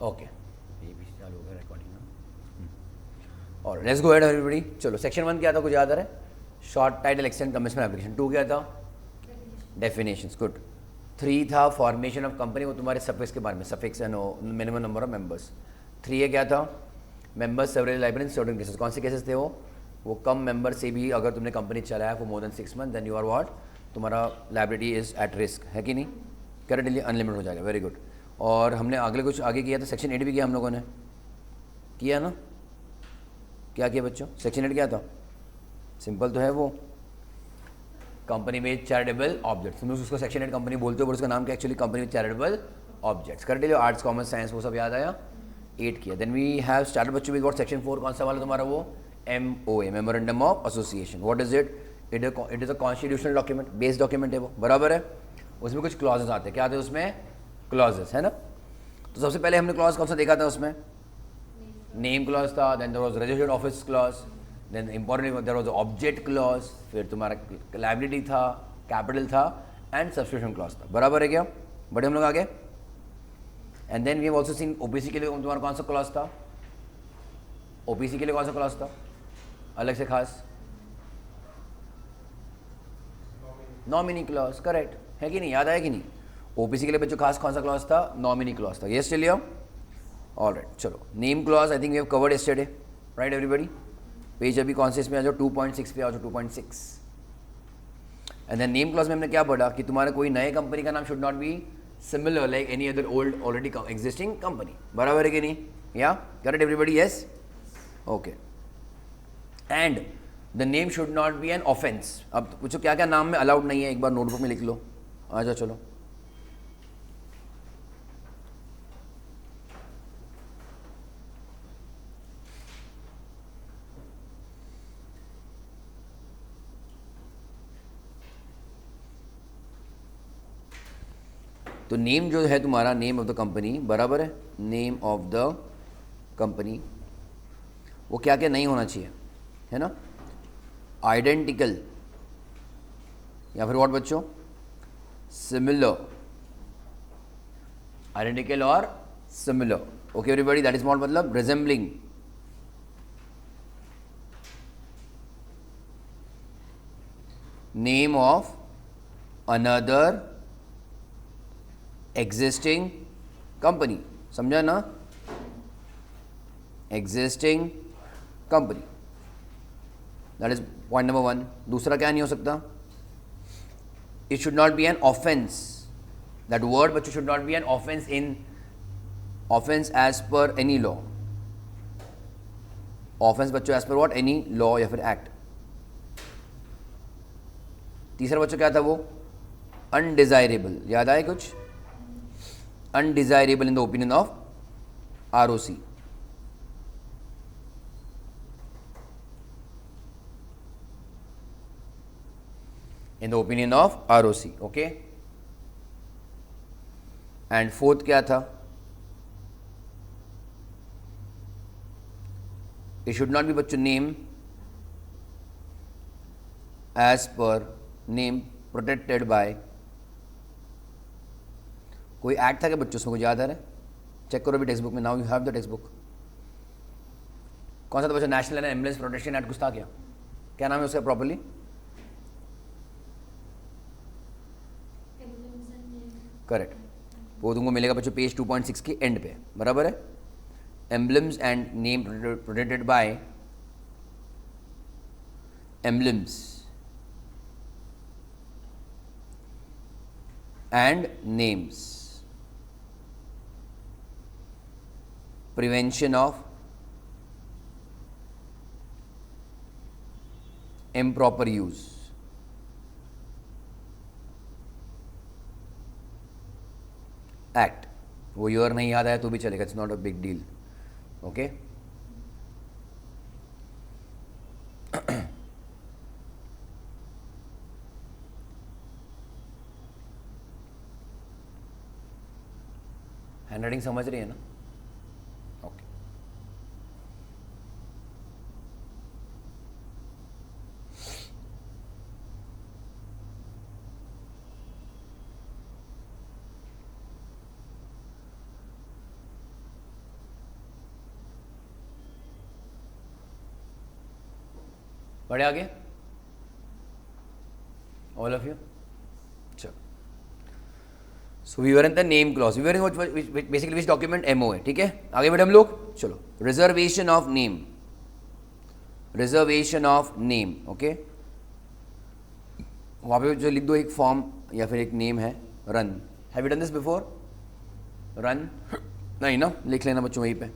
Okay, ये भी चालू हो गया रिकॉर्डिंग ना। और लेट्स गो हेड एवरीबॉडी। चलो सेक्शन 1 क्या था, कुछ याद आ रहा है? Short title extend commissioner application. 2 क्या था? डेफिनेशंस। गुड। 3 था फॉर्मेशन ऑफ कंपनी, वो तुम्हारे सफिक्स के बारे में, suffix and minimum number of members. 3 ये क्या था? Members several liability in certain cases. कौन से केसेस थे वो कम मेंबर से भी अगर तुमने कंपनी चलाया for more than 6 month, then you are what, तुम्हारा लाइबिलिटी इज एट रिस्क, है कि नहीं? करेक्टली अनलिमिटेड हो जाएगा। Very good. और हमने अगले कुछ आगे किया था, सेक्शन 8 भी किया हम लोगों ने, किया ना? क्या किया बच्चों? सेक्शन 8 क्या था? सिंपल तो है वो, कंपनी में चैरिटेबल ऑब्जेक्ट्स। तुम उसको सेक्शन 8 कंपनी बोलते हो, पर उसका नाम क्या एक्चुअली? कंपनी में चैरिटेबल ऑब्जेक्ट्स। करेक्ट, जो आर्ट्स कॉमर्स साइंस वो सब याद आया? 8 किया। देन वी हैव स्टार्टेड बच्चों विद व्हाट? सेक्शन 4 कौन सा वाला तुम्हारा? वो MOA, memorandum of association. What is it? It is a constitutional document, based document है वो, बराबर है? उसमें कुछ क्लॉजेस आते हैं, क्या आते हैं उसमें? क्लॉजेस, है ना? तो सबसे पहले हमने क्लॉज कौन सा देखा था उसमें? नेम क्लॉज था, then there was registered office clause, then important there was object clause, फिर तुम्हारा लायबिलिटी था, कैपिटल था एंड सब्सक्रिप्शन क्लॉज था, बराबर है क्या? बड़े हम लोग आगे। And then we have also seen OPC के लिए तुम्हारा कौन सा क्लॉज था? ओपीसी के लिए कौन सा क्लॉज था अलग से खास? नॉमिनी क्लॉज, करेक्ट है कि नहीं? याद आया कि नहीं? ओपीसी के लिए बच्चों खास कौन सा क्लॉज था? नॉमिनी क्लॉज था। यस चलिए, ऑल राइट। चलो name clause I think we have covered yesterday, right everybody? Page अभी कौन से इसमें आ जाओ, 2.6 पे आ जाओ, 2.6। एंड देन नेम क्लॉज में हमने क्या पढ़ा कि तुम्हारे कोई नए कंपनी का नाम should not be similar like any other old already existing company, बराबर है कि नहीं? या correct everybody? Yes, okay. And the name should not be an offence. अब पूछो क्या क्या नाम में अलाउड नहीं है, एक बार नोटबुक में लिख लो, आ जाओ चलो। तो नेम जो है तुम्हारा, नेम ऑफ द कंपनी, बराबर है? नेम ऑफ द कंपनी, वो क्या क्या नहीं होना चाहिए, है ना? आइडेंटिकल या फिर व्हाट बच्चों? सिमिलर। आइडेंटिकल और similar, okay everybody? That is not मतलब resembling. Name of another existing company, समझा ना? Existing company, that is point number 1। दूसरा क्या नहीं हो सकता? It should not be an offence. That word बच्चों should not be an offence in offence as per any law. Offence बच्चों as per what? Any law या फिर act. तीसरा बच्चों क्या था वो? अनडिजायरेबल। याद आए कुछ? Undesirable in the opinion of ROC। In the opinion of ROC, okay. And fourth क्या था? इट शुड नॉट बी बच्चों name as per name protected by. कोई एक्ट था क्या बच्चों उसमें, कुछ याद आ रहा है? चेक करो अभी टेक्स्ट बुक में, now you have the text book. कौन सा था बच्चों? National and ambulance protection act कुछ था क्या? क्या नाम है उसका प्रॉपर्ली? करेक्ट। वो तुमको मिलेगा बच्चों पेज 2.6 के एंड पे, बराबर है? Emblems and name protected bye emblems and names, prevention of improper use, act. वो ईयर नहीं याद आया तो भी चलेगा, it's not a big deal, okay. Hand writing समझ रही है ना? ओके। पढ़े आगे ऑल ऑफ यू. चलो, so we were in the name clause, we were in basically which document, MOA. ठीक है, आगे बढ़े हम लोग. चलो, reservation of name, reservation of name. Okay, वहाँ पे जो लिख दो एक फॉर्म या फिर एक नेम है, run. Have you done this before? Run नहीं ना, लिख लेना बच्चों वहीं पे,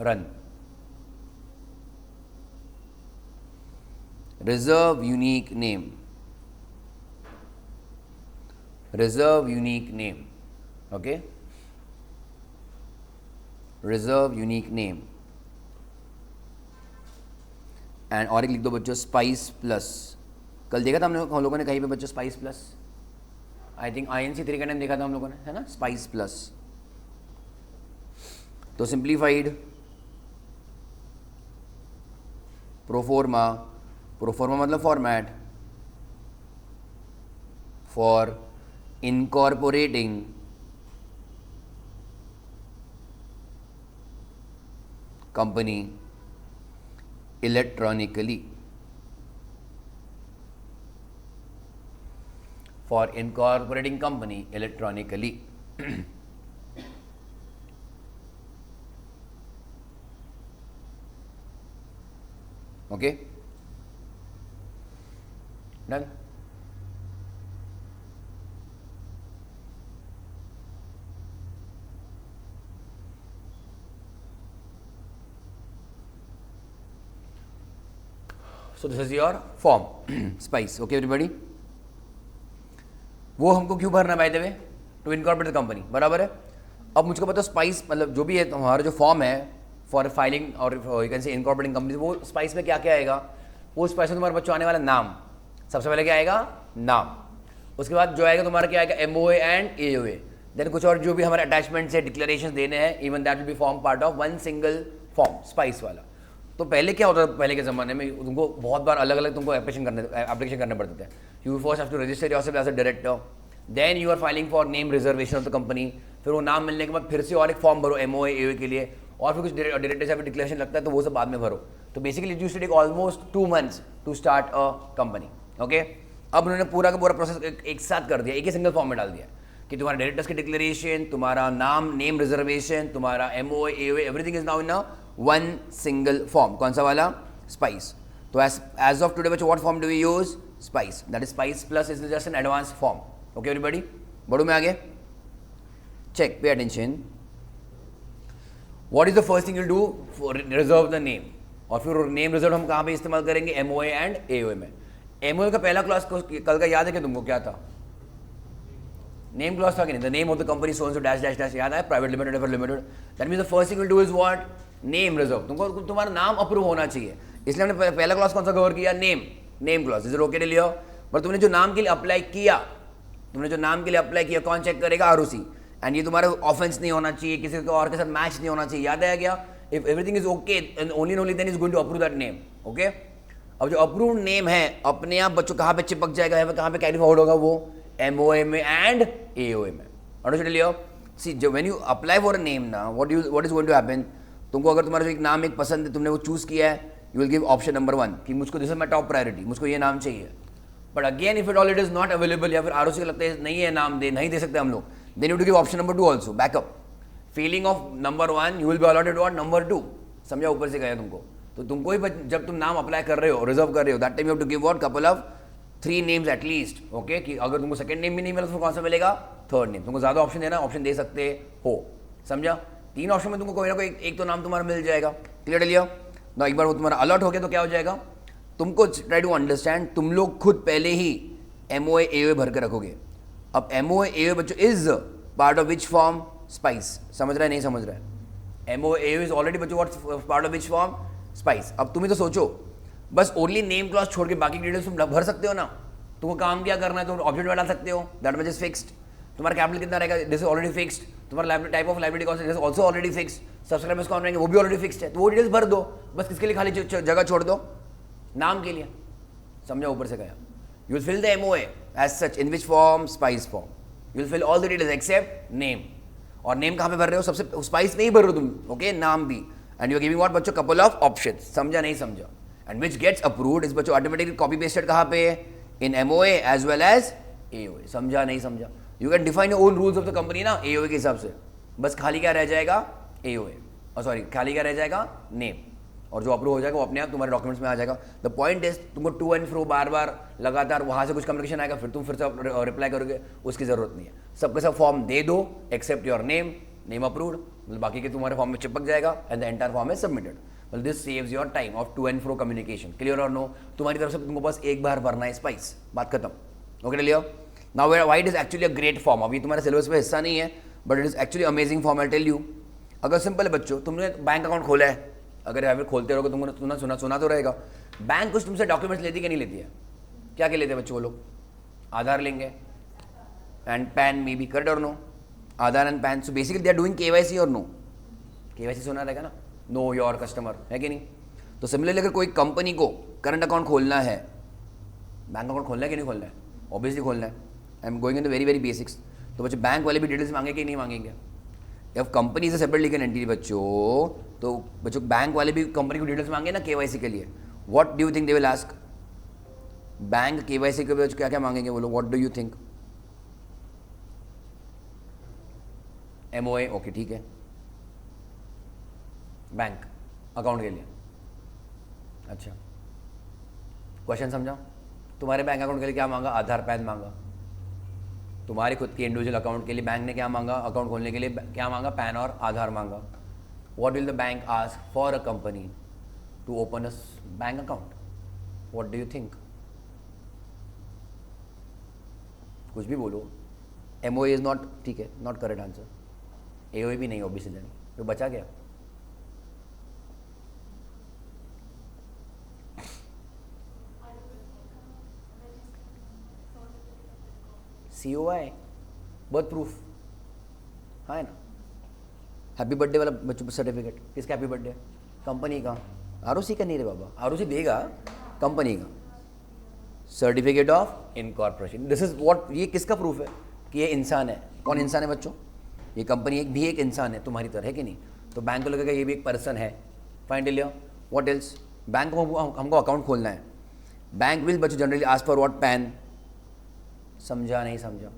run. Reserve unique name, reserve unique name. Okay, reserve unique name. And और एक लिख दो बच्चों स्पाइस प्लस. कल देखा था हम लोगों ने कहीं पे बच्चों spice plus, I think INC3 का नाम देखा था हम लोगों ने, है ना, स्पाइस प्लस. तो सिंप्लीफाइड प्रोफॉर्मा, प्रोफॉर्मा मतलब format, for incorporating company electronically, for incorporating company electronically. Okay, done. So this is your form spice. Okay everybody, वो हमको क्यों भरना है by the way? To incorporate the company, बराबर है. अब मुझको पता स्पाइस मतलब जो भी है हमारा जो फॉर्म है फॉर फाइलिंग और यू कैन से इनकॉर्पोरेटिंग कंपनी, वो स्पाइस में क्या क्या आएगा? वो स्पाइस में तुम्हारे बच्चों आने वाला नाम, सबसे पहले क्या आएगा? नाम. उसके बाद जो आएगा तुम्हारा क्या आएगा? MOA and AOA. देन कुछ और जो भी हमारे अटैचमेंट्स है, डिक्लेरेशन देने हैं, even that will be form part of one single form spice वाला. तो पहले क्या होता था, पहले के ज़माने में तुमको बहुत बार अलग अलग तुमको एप्लीकेशन करने पड़ते थे. You first have to register yourself as a director, then you are filing for name reservation of the company. फिर वो नाम मिलने के बाद फिर से और एक फॉर्म भरो MOA AOA के लिए, और फिर कुछ डायरेक्टर से डिक्लेरेशन लगता है तो वो सब बाद में भरो. तो basically it used to take almost 2 months to start a company. Okay, अब उन्होंने पूरा का पूरा प्रोसेस एक साथ कर दिया, एक ही सिंगल फॉर्म में डाल दिया कि तुम्हारा डायरेक्टर्स की डिक्लेरेशन, तुम्हारा नाम नेम रिजर्वेशन, तुम्हारा MOA AOA, everything is now in a one single form. कौन सा वाला? स्पाइस. तो एज ऑफ टुडे बच्चों what form do we use? SPICe. That is SPICe plus is just an advance form. Okay everybody, बढ़ू मैं आगे. Check, pay attention. What is the first thing you do for reserve the name? और फिर name reserve हम कहाँ पे इस्तेमाल करेंगे? MOA एंड AOA में. MOA का पहला क्लॉज कल का याद है कि तुमको? क्या था? नेम क्लॉज था कि नहीं? The name of the company so and so dash dash dash, याद है? Private limited ever limited. That means the first thing will do is what? Name reserve. तुमको तुम्हारा नाम अप्रूव होना चाहिए, इसलिए हमने पहला क्लॉज कौन सा कवर किया? Name. Name clause. Is it okay Leo? पर तुमने जो नाम के लिए अप्लाई किया, तुमने जो नाम के लिए अप्लाई किया, कौन चेक करेगा? ROC. एंड ये तुम्हारा ऑफेंस नहीं होना चाहिए, किसी को और के साथ मैच नहीं होना चाहिए. याद है क्या? If everything is okay and only then is going to approve that name. Okay, अब जो अप्रूव्ड नेम है अपने आप बच्चों कहाँ पे चिपक जाएगा, कहाँ पे कैरी फॉरवर्ड होगा? वो MOA में एंड AOA में. Understand Leo? सी, जो when you apply for a name ना, what is going to happen, तुमको अगर तुम्हारा जो एक नाम एक पसंद है, तुमने वो चूज किया है, you will give option number 1 कि मुझको this is my top priority, मुझको ये नाम चाहिए. But again if it all it is not available, या फिर ROC को लगता है नहीं है नाम नहीं दे सकते हम लोग, then you to give option number 2 also, backup. Feeling of number 1 you will be allotted what? Number 2. समझा? ऊपर से गया तुमको. तो तुमको ही जब तुम नाम अप्लाई कर रहे हो, रिजर्व कर रहे हो, that time you have to give what? Couple of 3 names at least. Okay, कि अगर तुमको सेकंड नेम भी नहीं मिला तो कौन सा मिलेगा? Third name. तुमको ज्यादा ऑप्शन देना, ऑप्शन दे सकते हो. समझा? 3 ऑप्शन में तुमको कोई ना कोई एक तो नाम तुम्हारा मिल जाएगा. क्लियर लिया ना? एक बार वो तुम्हारा अलर्ट हो गया तो क्या हो जाएगा? तुमको ट्राई टू अंडरस्टैंड, तुम लोग खुद पहले ही MOA AOA भर के रखोगे. अब MOA AOA बच्चों is part of which form? Spice. समझ रहा है? नहीं समझ रहा है? MOA AOA इज ऑलरेडी बच्चों what part of which form? Spice. अब तुम ही तो सोचो, बस ओनली नेम क्लॉज छोड़ के बाकी डिटेल्स तुम भर सकते हो ना. तुमको काम क्या करना है? तुम ऑब्जेक्ट में डाल सकते हो, दैट मच इज फिक्स्ड. तुम्हारा कैपिटल कितना रहेगा? This is already fixed. तुम्हारा टाइप ऑफ लाइबिलिटी कौन सा? This is also already fixed. Subscribers कौन रहेंगे? वो भी ऑलरेडी फिक्स्ड है. तो वो डिटेल्स भर दो, बस किसके लिए खाली जगह छोड़ दो? नाम के लिए. समझा? ऊपर से गया. You will fill the MOA as such in which form? Spice form. You will fill all the details except name. और नेम कहाँ पे भर रहे हो? सबसे स्पाइस में ही भर रहे हो तुम. ओके, नाम भी. And you are giving what बच्चों? Couple of options. समझा? नहीं समझा? एंड विच गेट्स अप्रूव्ड इस बच्चों ऑटोमेटिकली कॉपी पेस्टेड कहाँ पे, in MOA as well as AOA. समझा नहीं समझा? You can define your own rules of the company ना एओए के हिसाब से, बस खाली क्या रह जाएगा एओए, और सॉरी खाली क्या रह जाएगा नेम, और जो अप्रूव हो जाएगा वो अपने आप तुम्हारे डॉक्यूमेंट्स में आ जाएगा। द पॉइंट इज तुमको टू एंड फ्रो बार बार लगातार वहाँ से कुछ कम्युनिकेशन आएगा, फिर तुम फिर से रिप्लाई करोगे, उसकी जरूरत नहीं है। सबके सब फॉर्म दे दो except your name, name approved, मतलब बाकी के तुम्हारे फॉर्म में चिपक जाएगा and the entire form is submitted. मतलब this saves your time of to and fro communication. Clear और नो? तुम्हारी तरफ से तुमको बस एक बार भरना है स्पाइस, बात खत्म। Okay clear? Now why it is actually a great form. अभी तुम्हारे सिलेबस में हिस्सा नहीं है but it is actually amazing form. I tell you, अगर सिंपल है बच्चों, तुमने बैंक अकाउंट खोला है, अगर यहाँ पे खोलते रहोगे तुमने सुना तो रहेगा, बैंक कुछ तुमसे डॉक्यूमेंट्स लेती कि नहीं लेती है? क्या क्या लेते हैं बच्चों वो लोग? आधार लेंगे and PAN maybe, correct और no? Aadhaar and PAN. So basically they are doing KYC और नो? केवाईसी सुना रहेगा ना, नो योर कस्टमर, है कि नहीं? तो सिमिलरली अगर कोई कंपनी को करंट अकाउंट खोलना है, बैंक अकाउंट खोलना है कि नहीं खोलना है? ऑब्वियसली खोलना है। I am going in the very very basics. तो बच्चों बैंक वाले भी डिटेल्स मांगे कि नहीं मांगेंगे? जब कंपनी से सेपरेट लीगल एंटिटी बच्चों, तो बच्चों बैंक वाले भी कंपनी को डिटेल्स मांगे ना केवाईसी के लिए। What do you think they will ask? Bank KYC के बच्चों क्या क्या मांगेंगे वो लोग? What do you think? MOA, okay ठीक है, बैंक अकाउंट के लिए। अच्छा, क्वेश्चन समझा? तुम्हारे बैंक अकाउंट के लिए क्या मांगा? आधार पैन मांगा। तुम्हारे खुद के इंडिविजुअल अकाउंट के लिए बैंक ने क्या मांगा? अकाउंट खोलने के लिए क्या मांगा? पैन और आधार मांगा। What will the bank ask for a company to open a bank account? What do you think? कुछ भी बोलो। एमओए इज नॉट, ठीक है, नॉट करेक्ट आंसर। एओए भी नहीं ऑब्वियसली, तो बचा गया COI, बर्थ प्रूफ, है ना? हैप्पी बर्थडे वाला बच्चों सर्टिफिकेट, किसका हैप्पी बर्थडे? कंपनी का। आरओसी का नहीं रे बाबा, आरओसी देगा कंपनी का। Certificate of incorporation, this is what, ये किसका प्रूफ है कि ये इंसान है? कौन इंसान है बच्चों? ये कंपनी भी एक इंसान है तुम्हारी तरह, है कि नहीं? तो बैंक को लगेगा ये भी एक पर्सन है। फाइन लिया। What else? बैंक को हमको अकाउंट खोलना है। बैंक विल बच्चों generally ask for what? PAN. समझा नहीं समझा?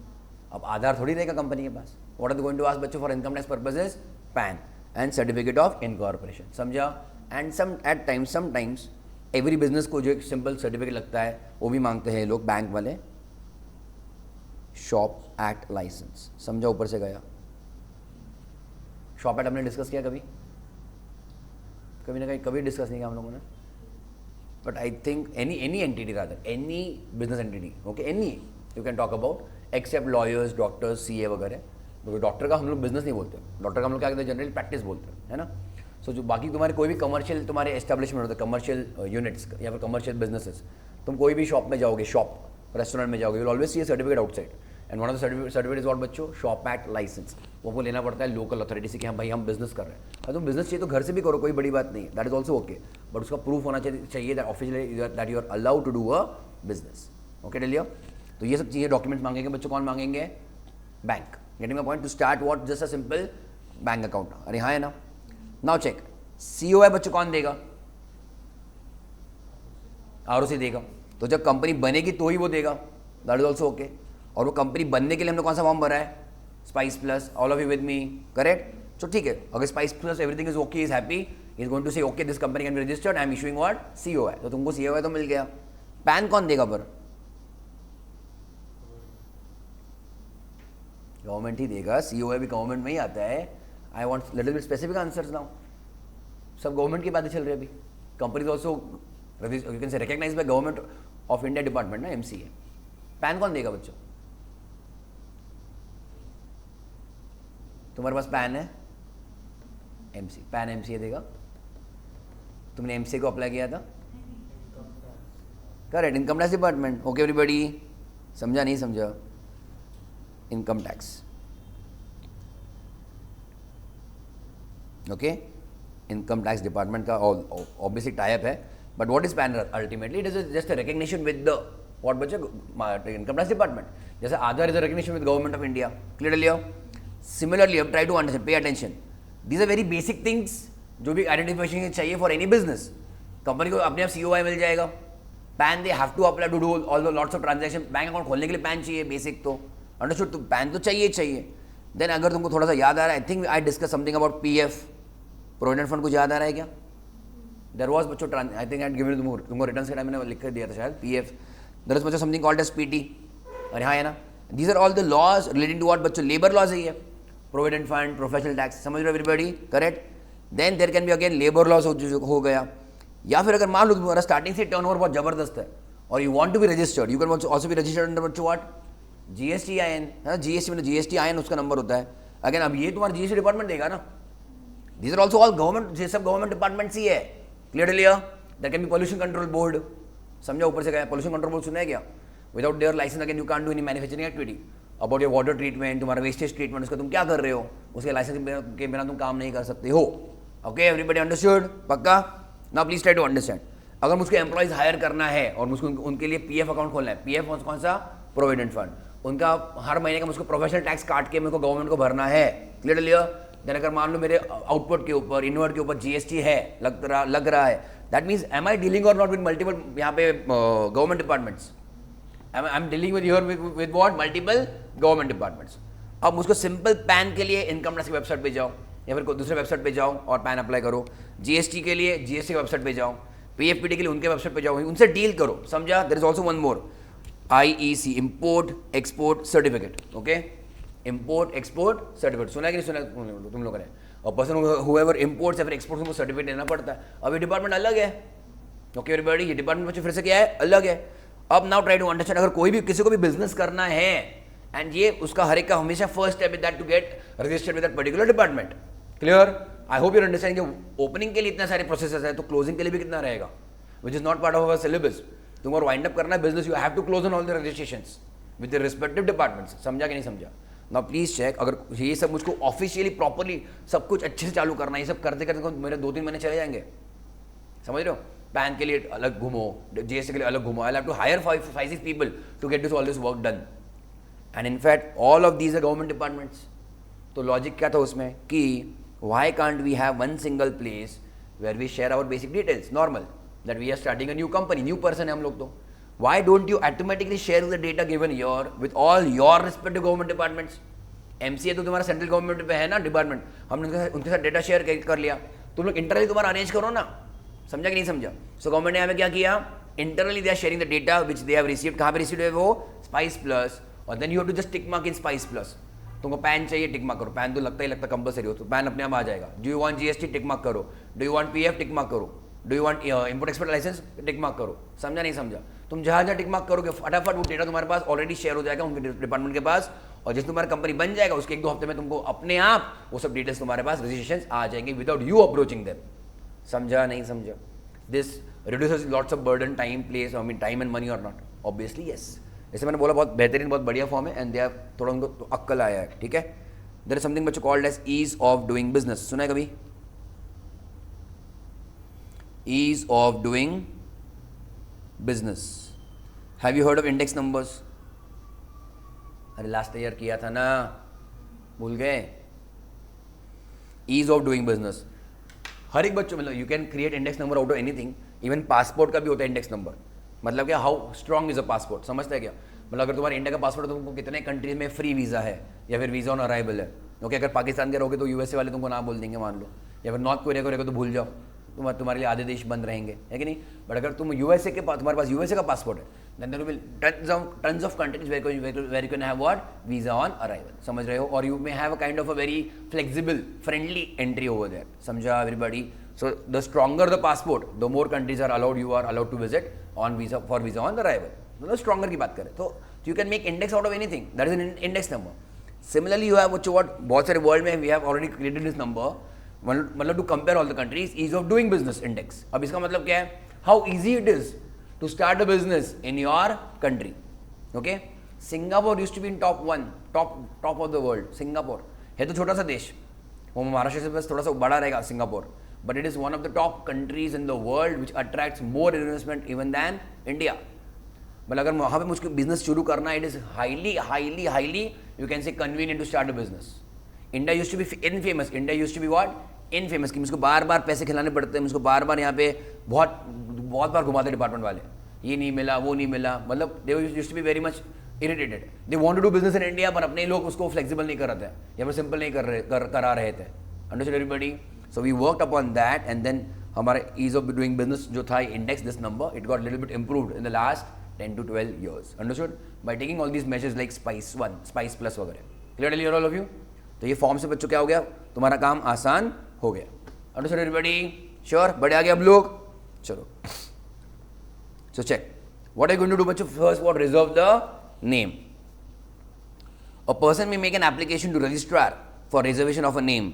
अब आधार थोड़ी रहेगा कंपनी के पास। What are they going to ask बच्चों for income tax purposes? PAN and certificate of incorporation. समझा? एंड समटाइम्स एवरी बिजनेस को जो एक सिंपल सर्टिफिकेट लगता है वो भी मांगते हैं लोग बैंक वाले, शॉप एक्ट लाइसेंस। समझा? ऊपर से गया। शॉप एक्ट हमने डिस्कस किया कभी? कभी ना कभी डिस्कस नहीं किया हम लोगों ने। But I think any entity rather, any business entity, okay, any you can talk about except lawyers, doctors, CA वगैरह। क्योंकि डॉक्टर का हम लोग बिजनेस नहीं बोलते, डॉक्टर का हम लोग क्या कहते हैं? जनरली प्रैक्टिस बोलते हैं, है ना? सो जो बाकी तुम्हारे कोई भी कमर्शियल तुम्हारे एस्टेब्लिशमेंट होते हैं, कमर्शियल यूनिट्स या फिर कमर्शियल बिजनेसेस, तुम कोई भी शॉप में जाओगे, शॉप रेस्टोरेंट में जाओगे, you will always see a certificate outside and one of the certificate is what बच्चों? Shop act licence. वो लेना पड़ता है लोकल अथॉरिटी से कि हाँ भाई हम बिजनेस कर रहे हैं। अगर तुम बिजनेस चाहिए तो घर से भी करो, कोई बड़ी बात नहीं है, that is also okay, but उसका प्रूफ होना चाहिए that officially that you are allowed to do a business. Okay डेलिया? तो ये सब चीज़ें डॉक्यूमेंट्स मांगेंगे बच्चों। कौन मांगेंगे? Bank. Getting my point? To start what? Just a simple bank account. अरे हाँ है ना? नाउ चेक, COI बच्चों कौन देगा? ROC देगा। तो जब कंपनी बनेगी तो ही वो देगा, दैट इज ऑल्सो ओके। और वो कंपनी बनने के लिए हमने कौन सा फॉर्म भरा है? Spice plus. All of you with me, correct? तो ठीक है, अगर spice plus everything is okay, is happy, is going to say okay this company can be registered, I am issuing what? COI। तो तुमको COI तो मिल गया। Pan कौन देगा पर? गवर्नमेंट ही देगा। COI भी गवर्नमेंट में ही आता है। I want little bit specific answers now. सब गवर्नमेंट की बातें चल रही है अभी। Company also you can say recognise by government of India department ना, MCA। पैन कौन देगा बच्चों? तुम्हारे पास पैन है? पैन MCA देगा। तुमने MCA को अप्लाई किया था? Correct, income tax department. Okay everybody? समझा नहीं समझा? Income tax, okay, income tax department का ऑब्वियसली टाइप है। But what is PAN? Ultimately it is just a recognition with the what बच्चे? Income tax department. जैसे Aadhaar is a recognition with government of India. Clear लिया? Similarly अब try to understand, pay attention, these are very basic things जो भी identification चाहिए for any business. Company को अपने आप COI मिल जाएगा. PAN they have to apply to do all the lots of transaction. Bank account खोलने के लिए पैन चाहिए बेसिक तो, अंडरस्टूड. तो पैन तो चाहिए. देन अगर तुमको थोड़ा सा याद आ रहा है, I think I discuss something about PF provident fund. कुछ याद आ रहा है क्या? देयर वाज बच्चों आई थिंक आई गिवन तुमको रिटर्न के टाइम मैंने लिख कर दिया था शायद. PF देयर इज बच्चों समथिंग कॉल्ड एज PT. अरे हाँ है ना. These are all the laws relating to what बच्चों, लेबर लॉज है ये. प्रोविडेंट फंड, प्रोफेशनल टैक्स, समझ रहे हो everybody? Correct. Then there can be again labour laws हो गया. या फिर अगर मान लो तुम्हारा स्टार्टिंग से टर्नओवर बहुत जबरदस्त है और you want to be registered, you can also be registered under बच्चों व्हाट, GSTIN. GST मतलब GSTIN उसका नंबर होता है. अगेन अब ये तुम्हारा GST डिपार्टमेंट देगा ना. These are also all government, ये सब गवर्नमेंट डिपार्टमेंट्स ही है. Clearly? There can be pollution control board. समझा ऊपर से गया. पोल्यूशन कंट्रोल बोर्ड सुना है क्या? Without there licence again you can't do any manufacturing activity. About your water treatment, तुम्हारा वेस्टेज ट्रीटमेंट, उसका तुम क्या कर रहे हो, उसके लाइसेंस के बिना तुम काम नहीं कर सकते हो. Okay everybody understood? पक्का? Now please try to understand. अगर मुझको एम्प्लॉइज हायर करना है और मुझको उनके लिए PF अकाउंट खोलना है, PF कौन सा? Provident fund. उनका हर महीने का मुझको प्रोफेशनल टैक्स काट के मेरे को गवर्नमेंट को भरना है. क्लियरली? देन अगर मान लो मेरे आउटपुट के ऊपर, इनवर्ट के ऊपर GST है, लग रहा है, that means am I dealing or not with multiple यहाँ पे government departments. I am dealing with what, multiple government departments. अब मुझको सिंपल पैन के लिए इनकम टैक्स की वेबसाइट पे जाओ या फिर कोई दूसरे वेबसाइट पे जाओ और पैन अप्लाई करो. GST के लिए GST की वेबसाइट पे जाओ. PF PT के लिए उनके वेबसाइट पे जाओ, उनसे डील करो. समझा? There is also one more, IEC, import export certificate. Okay, import export certificate सुना है कि नहीं सुना तुम लोगों ने? और पर्सन हुएवर इम्पोर्ट्स या फिर एक्सपोर्ट्स उनको सर्टिफिकेट देना पड़ता है. अब ये डिपार्टमेंट अलग है. ओके एवरीबॉडी, ये डिपार्टमेंट बच्चों फिर से क्या है? अलग है. अब नाउ ट्राई टू अंडरस्टैंड. अगर कोई भी किसी को भी बिजनेस करना है एंड ये उसका हर एक का हमेशा first step is that to get registered with that particular department. Clear? I hope you understand कि ओपनिंग के लिए इतना सारे प्रोसेसेस है तो क्लोजिंग के लिए भी कितना रहेगा, which is not part of our syllabus. तुमको वाइंड अप करना है business, you have to close on all the registrations with the respective departments. समझा कि नहीं समझा? Now please check. अगर ये सब मुझको ऑफिशियली प्रॉपर्ली सब कुछ अच्छे से चालू करना है, ये सब करते करते मेरे 2-3 महीने चले जाएंगे. समझ रहे हो? पैन के लिए अलग घूमो, GST के लिए अलग घूमो. I have to hire 5-6 people to get this all this work done. And in fact all of these are government departments. तो लॉजिक क्या था उसमें कि why can't we have one single place where we share our basic details. Normal that we are starting a new company, new person है हम लोग. तो why don't you automatically share the data given your with all your respective government departments. MCA तो तुम्हारा central government पे है ना department, हमने उनके साथ डेटा शेयर कर लिया. तुम लोग इंटरनली तुम्हारा अरेंज करो ना. समझा कि नहीं समझा? सो गवर्नमेंट ने यहाँ पे क्या किया? Internally they are sharing the data which they have received. कहाँ पे रिसीव्ड है वो? Spice plus. और then you have to just tick mark in spice plus. तुमको पैन चाहिए, टिक मार्क करो. पैन तो लगता ही लगता कंपलसरी हो, तो पैन अपने आप आ जाएगा. Do you want GST, tick mark करो. Do you want PF, tick mark करो. Do you want import export licence, tick mark करो. समझा नहीं समझा? तुम जहाँ जहाँ टिक मार्क करोगे फटाफट वो डेटा तुम्हारे पास ऑलरेडी शेयर हो जाएगा उनके डिपार्टमेंट के पास. और जिस तुम्हारा कंपनी बन जाएगा उसके 1-2 हफ्ते में तुमको अपने आप वो सब डिटेल्स तुम्हारे पास रजिस्ट्रेशन आ जाएंगे विदाउट यू अप्रोचिंग देम. समझा नहीं समझा? This reduces lots of burden, time, place, I mean time and money or not? Obviously yes. जैसे मैंने बोला बहुत बेहतरीन, बहुत बढ़िया फॉर्म है एंड दे आर थोड़ा उनको तो अक्कल आया है. ठीक है? देयर इज समथिंग बच्चों called as ease of doing business. सुना है कभी? Ease of doing business. Have you heard of index numbers? अरे लास्ट ईयर किया था ना, भूल गए? Ease of doing business. हर एक बच्चों मतलब you can create index number out of anything. Even passport का भी होता है इंडेक्स नंबर. मतलब क्या? How strong is a passport. समझते हैं क्या? मतलब अगर तुम्हारा इंडिया का पासपोर्ट है तो तुमको कितने कंट्रीज में फ्री वीज़ा है या फिर वीज़ा ऑन अराइवल है. ओके, अगर पाकिस्तान के रहोगे तो USA वाले तुमको ना बोल देंगे मान लो, या फिर नॉर्थ कोरिया को रहेगा तो भूल जाओ, तुम्हारे लिए आधे देश बंद रहेंगे, है कि नहीं? बट अगर तुम USA के तुम्हारे पास USA का पासपोर्ट है, then there will tons of countries where you can have what, visa on arrival. समझ रहे हो? और you may have a kind of a very flexible friendly entry over there. समझा everybody? So the stronger the passport, the more countries are allowed to visit on visa for visa on arrival. मतलब stronger की बात करें तो you can make index out of anything. That is an index number. Similarly, you have what बहुत सारे world में we have already created this number. मतलब to compare all the countries, ease of doing business index. अब इसका मतलब क्या है? How easy it is to start a business in your country. Okay? Singapore used to be in top of the world. Singapore है तो छोटा सा देश, वो महाराष्ट्र से बस थोड़ा सा बड़ा रहेगा Singapore. But it is one of the top countries in the world which attracts more investment even than India. मतलब अगर वहाँ पे मुझको बिजनेस शुरू करना, it is highly you can say convenient to start a business. India used to be infamous. India used to be what? Infamous कि मुझको बार बार पैसे खिलाने पड़ते हैं, मुझको बार बार यहाँ पे बहुत बहुत बार घुमाते डिपार्टमेंट वाले, ये नहीं मिला वो नहीं मिला, मतलब they used to be very much irritated, they want to do business in India, पर अपने लोग उसको फ्लेक्सिबल नहीं कर रहे थे या फिर सिंपल नहीं करा रहे थे। Understood everybody? So we worked upon that and then हमारा ईज ऑफ डूइंग बिजनेस जो था index this number, it got little bit improved in the last 10 to 12 years. Understood? By taking all these measures like Spice 1, Spice Plus वगैरह. Clearly all of you? तो ये form से बच्चों क्या हो गया, तुम्हारा काम आसान हो गया. Understood everybody? Sure? बड़े आगे अब लोग, चलो. So check. What are you going to do बच्चों? First, what? Reserve the name. A person may make an application to registrar for reservation of a name.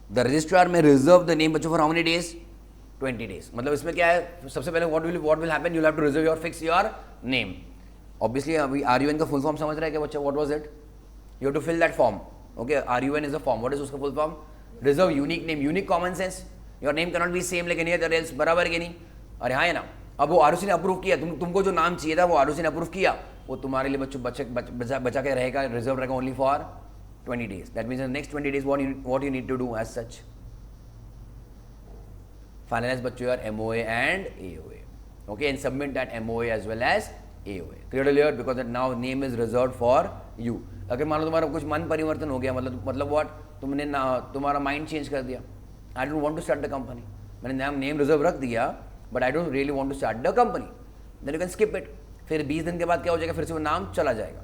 The registrar may reserve the name बच्चों for how many days? 20 days. मतलब इसमें क्या है, सबसे पहले what will happen? You'll have to reserve your fix your name. Obviously अभी RUN का full form समझ रहा है क्या बच्चा? What was it? You have to fill that form. Okay, RUN is a form. What is उसका full form? Reserve unique name, unique common sense. Your name cannot be same like any other else. बराबर है कि नहीं? अरे हाँ है ना. अब वो RUC ने अप्रूव किया, तुमको जो नाम चाहिए था वो RUC ने अप्रूव किया, वो तुम्हारे लिए बच्चों बचा के रहेगा, रिजर्व रहेगा only for 20 days. That means in the next 20 days what you need to do as such? Finalize बच्चों यार MOA and AOA, okay, and submit that MOA as well as AOA. Clear? Because that now name is reserved for you. अगर मान लो तुम्हारा कुछ मन परिवर्तन हो गया, मतलब what, तुमने तुम्हारा माइंड चेंज कर दिया, I don't want to start the company, मैंने नेम रिजर्व रख दिया, but I don't really want to start the company, then you can skip it. फिर 20 दिन के बाद क्या हो जाएगा, फिर से वो नाम चला जाएगा.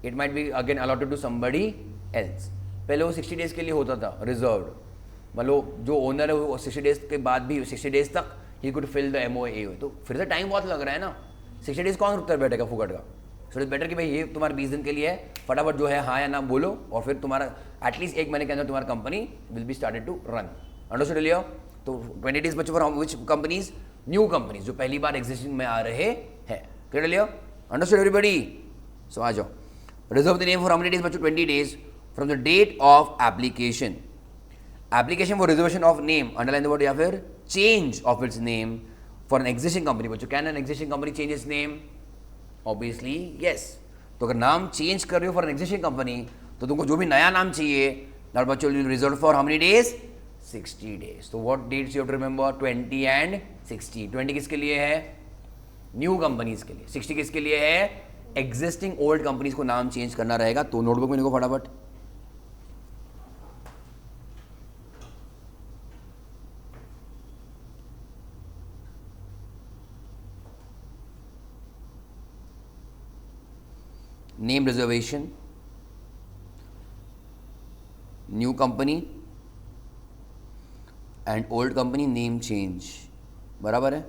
It might be again allotted to somebody else. पहले वो 60 days के लिए होता था रिजर्व्ड, मतलब जो ओनर है वो 60 डेज के बाद भी 60 डेज तक ही could fill the MOA AOA. तो फिर से टाइम बहुत लग रहा है ना, 60 डेज कौन रुकता है बैठेगा फुकट का. सो इट्स बेटर कि भाई ये तुम्हारे 20 दिन के लिए है, फटाफट जो है हाँ या ना बोलो, और फिर तुम्हारा एटलीस्ट 1 महीने के अंदर तुम्हारा company will be started to run. Understood लियो? तो 20 डेज बच्चों for which companies? New companies जो पहली बार एग्जिस्टिंग में आ रहे हैं. क्लियर लियो? Understood everybody? सो आ जाओ. Reserve the name for how many days बच्चों? 20 days from the date of application. Application for reservation of name, underline the word, या फिर change of its name for an existing company. बच्चों, can an existing company change its name? Obviously yes. तो अगर नाम change कर रहे हो for an existing company, तो तुमको जो भी नया नाम चाहिए, that बच्चों will reserve for how many days? 60 days. तो what dates you have to remember? 20 and 60. 20 किसके लिए है? न्यू कंपनीज के लिए. 60 किसके लिए है? एग्जिस्टिंग ओल्ड कंपनीज को नाम चेंज करना रहेगा. तो नोटबुक में लिखो फटाफट. Name reservation, new company and old company name change. बराबर है?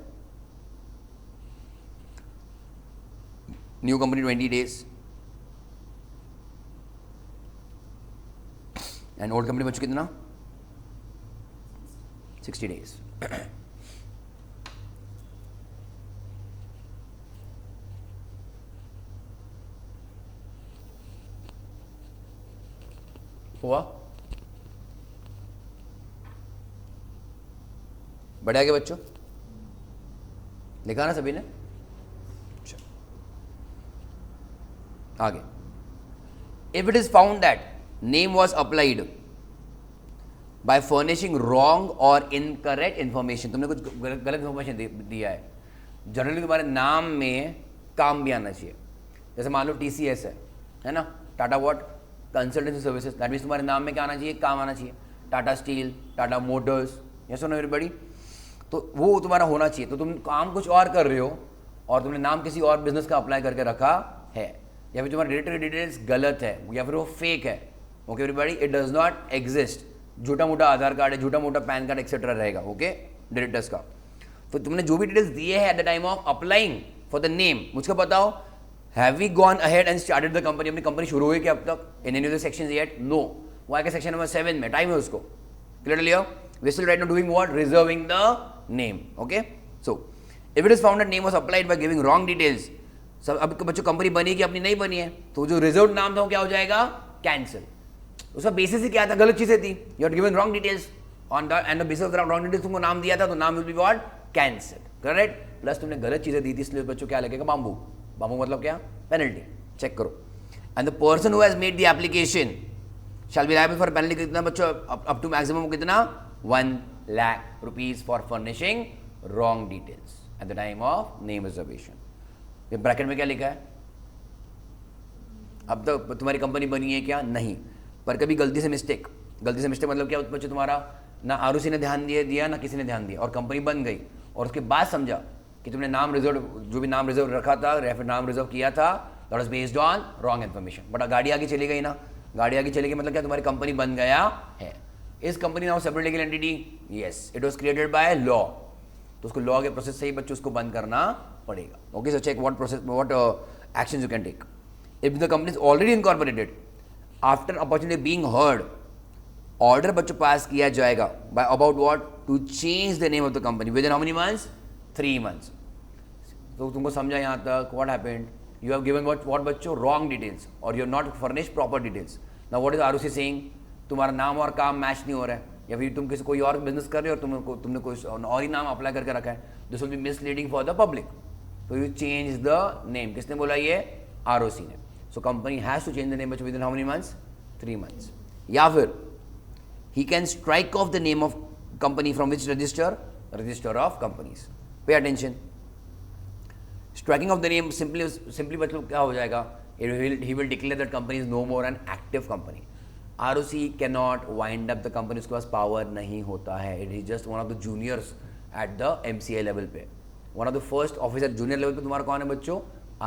New company 20 days and old company बच्चों कितना? 60 days. हुआ? बड़े आगे बच्चों लिखा ना सभी ने? आगे. If it is found that name was applied by furnishing wrong और इनकरेक्ट इन्फॉर्मेशन, तुमने कुछ गलत इन्फॉर्मेशन दिया है. जनरली तुम्हारे नाम में काम भी आना चाहिए. जैसे मान लो TCS है ना, Tata what consultancy services, that means तुम्हारे नाम में क्या आना चाहिए? काम आना चाहिए. Tata steel, Tata Motors, yes और नो एवरीबॉडी? तो वो तुम्हारा होना चाहिए. तो तुम काम कुछ और कर रहे हो और तुमने नाम किसी और बिजनेस का अप्लाई करके रखा है, या फिर तुम्हारा रिलेटेड डिटेल्स गलत है, या फिर वो फेक है. Okay everybody? It does not exist. झूठा मोटा आधार कार्ड है, झूठा मोटा पैन कार्ड एक्सेट्रा रहेगा. ओके डायरेक्टर्स का. तो तुमने जो भी डिटेल्स दिए हैं at the time of applying for the name, मुझको बताओ, have we gone ahead and started the company? अपनी कंपनी शुरू हुई क्या अब तक in any of the sections yet? No. वो आएगा सेक्शन नंबर 7 में, टाइम है उसको. Clear Leo? We still right now doing what? Reserving the name. Okay. So if it is found that name was applied by giving wrong details, सब अब बच्चों company बनी कि अपनी नहीं बनी है, तो जो रिजर्व नाम था वो क्या हो जाएगा? कैंसिल. उसका बेसिस ही क्या था? गलत चीजें थी. You have given wrong details on the end the basis of wrong details तुमको नाम दिया था, तो नाम will be what? Cancel. Correct? Plus तुमने गलत चीजें दी थी, इसलिए बच्चों क्या लगेगा? बाम्बू. बाम्बू मतलब क्या? पेनल्टी. चेक करो. And the person who has made the application shall be liable for penalty. कितना बच्चों? अप टू मैक्सिमम कितना? 1,00,000 rupees for furnishing wrong details at the time of name reservation. ये bracket में क्या लिखा है? अब तो तुम्हारी कंपनी बनी है क्या? नहीं, पर कभी गलती से मिस्टेक मतलब क्या बच्चों, तुम्हारा ना आरुषि ने ध्यान दिया ना किसी ने ध्यान दिया और कंपनी बन गई, और उसके बाद समझा कि तुमने नाम रिजर्व, जो भी नाम रिजर्व रखा था या फिर नाम रिजर्व किया था, that was based on wrong information. But गाड़ी आगे चली गई ना, गाड़ी आगे चली गई मतलब क्या, तुम्हारी कंपनी बन गया है. इस company now separate legal entity, yes, it was created by law, तो उसको लॉ के प्रोसेस से ही बच्चों उसको बंद करना पड़ेगा. Okay, so check what process, what actions you can take. If the company is already incorporated, after opportunity being heard, order बच्चों पास किया जाएगा by about what, to change the name of the company within how many months, 3 months. तो तुमको समझा यहाँ तक what happened, you have given what बच्चों, wrong details, और you have not furnished proper details. Now what is Arushi saying, तुम्हारा नाम और काम मैच नहीं हो रहा है, या फिर तुम किसी कोई और बिजनेस कर रहे हो और तुमने कोई और ही नाम अप्लाई करके रखा है, this will be misleading for the public. तो यू चेंज द नेम. किसने बोला ये? आरओसी ने. So company has to change the name within how many months, 3 months. या फिर he can strike off the name of company from which register of companies. Pay attention. Striking off the name simply मतलब क्या हो जाएगा, he will declare that company is no more an active company. ROC cannot wind up the company, उसके पास power नहीं होता है. It is just one of the juniors at the MCA level पे. One of the first officer junior level पे तुम्हारा कौन है बच्चों?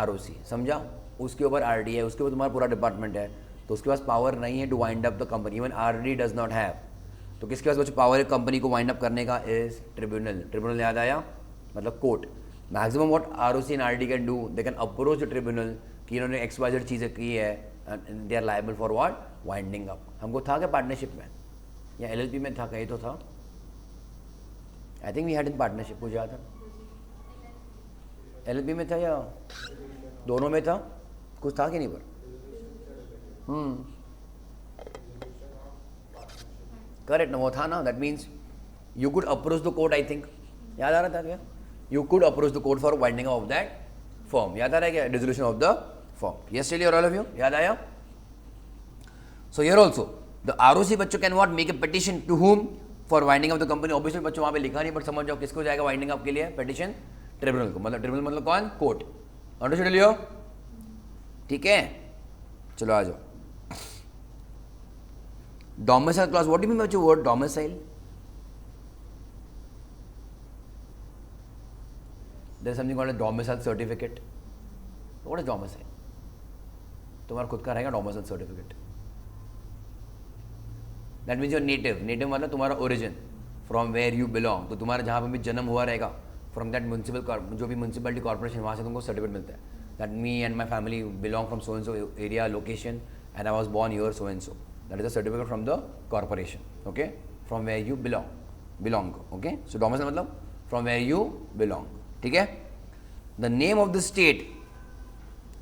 ROC. समझा? उसके ऊपर RD है, उसके ऊपर तुम्हारा पूरा डिपार्टमेंट है, तो उसके पास पावर नहीं है to wind up the company. Even RD does not have. तो किसके पास बच्चों पावर है कंपनी को वाइंड अप करने का? Is tribunal. ट्रिब्यूनल याद आया, मतलब court. Maximum what ROC and RD can do, they can approach the tribunal कि इन्होंने XYZ चीज़ें की है, and they are liable for what, winding up. हमको था क्या पार्टनरशिप में या LLP में था? कहीं तो था. I think we had in partnership. कुछ याद है? LLP में था या दोनों में था? कुछ था कि नहीं? पर करेक्ट ना, वो था ना. That means you could approach the court. I think याद आ रहा था क्या? You could approach the court for winding of that firm. याद आ रहा है क्या? Dissolution of the firm. Yes, tell all of you. याद आया? So here also the ROC बच्चों can not make a petition to whom for winding of the company. Obviously बच्चों वहाँ पे लिखा नहीं, बट समझ जाओ किसको जाएगा वाइंडिंग अप के लिए पिटिशन? ट्रिब्यूनल को. मतलब ट्रिब्यूनल मतलब कौन? कोर्ट. अंडरस्टूड लियो? ठीक है, चलो आ जाओ. Domicile clause, what do you mean by the word domicile? There is something called a domicile certificate. What is domicile? तुम्हारा खुद का रहेगा domicile certificate. That means your native. Native मतलब तुम्हारा origin, from where you belong. तो तुम्हारा जहाँ पे भी जन्म हुआ रहेगा, from that municipal, जो भी municipality corporation, वहाँ से तुमको certificate मिलता है. That me and my family belong from so and so area, location, and I was born here so and so. That is a certificate from the corporation. Okay, from where you belong. Okay, so domicile मतलब from where you belong. ठीक है? The name of the state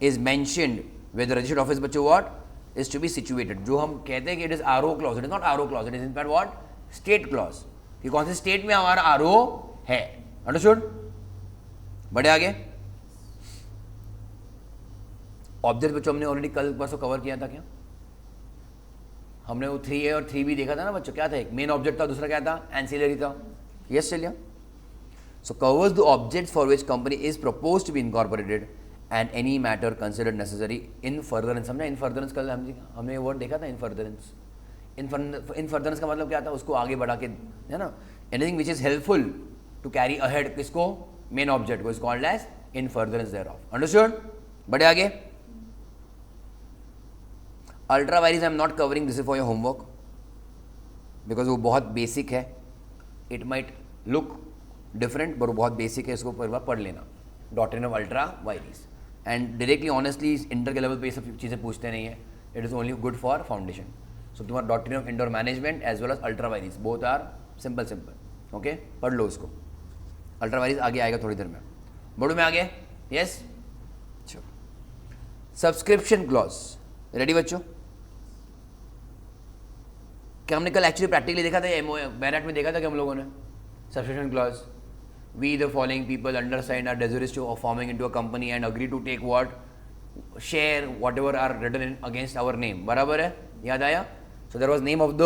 is mentioned where the registered office बच्चों what is to be situated. जो हम कहते हैं कि it is RO clause, it is not RO clause, it is in fact what, state clause. कि कौन से state में हमारा RO है. Understood? बढ़े आगे. ऑब्जेक्ट बच्चों हमने ऑलरेडी कल परसों कवर किया था क्या? हमने वो 3A और 3B देखा था ना बच्चों. क्या था? एक मेन ऑब्जेक्ट था, दूसरा क्या था? एंसिलरी था. यस चलिए. So covers the object for which company is propose to be incorporated and any matter considered necessary in furtherance. समझा? इन फर्दरेंस कल हमने वर्ड देखा था. इन फर्दरेंस. इन फर्दरेंस का मतलब क्या था? उसको आगे बढ़ा के, है ना. Anything which is helpful to carry ahead किसको? मेन ऑब्जेक्ट को. Is called as in furtherance thereof. Understood? बढ़े आगे. Ultra vires I am not covering, this is for your homework because वो बहुत बेसिक है. It might look different but वो बहुत basic है. इसको पढ़ लेना. Doctrine of ultra vires. And directly honestly inter के लेवल पे ये सब चीज़ें पूछते नहीं है. It is only good for foundation. So तुम्हारा doctrine of indoor management as well as ultra vires both are simple. Okay, पढ़ लो उसको. अल्ट्रा वायरिस आगे आएगा थोड़ी देर में. बढ़ू में आगे. Yes, subscription clause. रेडी बच्चों? क्या हमने कल एक्चुअली प्रैक्टिकली देखा था? बैनट में देखा था कि हम लोगों ने subscription clause. We the following people undersigned are desirous to forming into a company and agree to take what share whatever are written in against our name. बराबर है? याद आया? So there was name of the,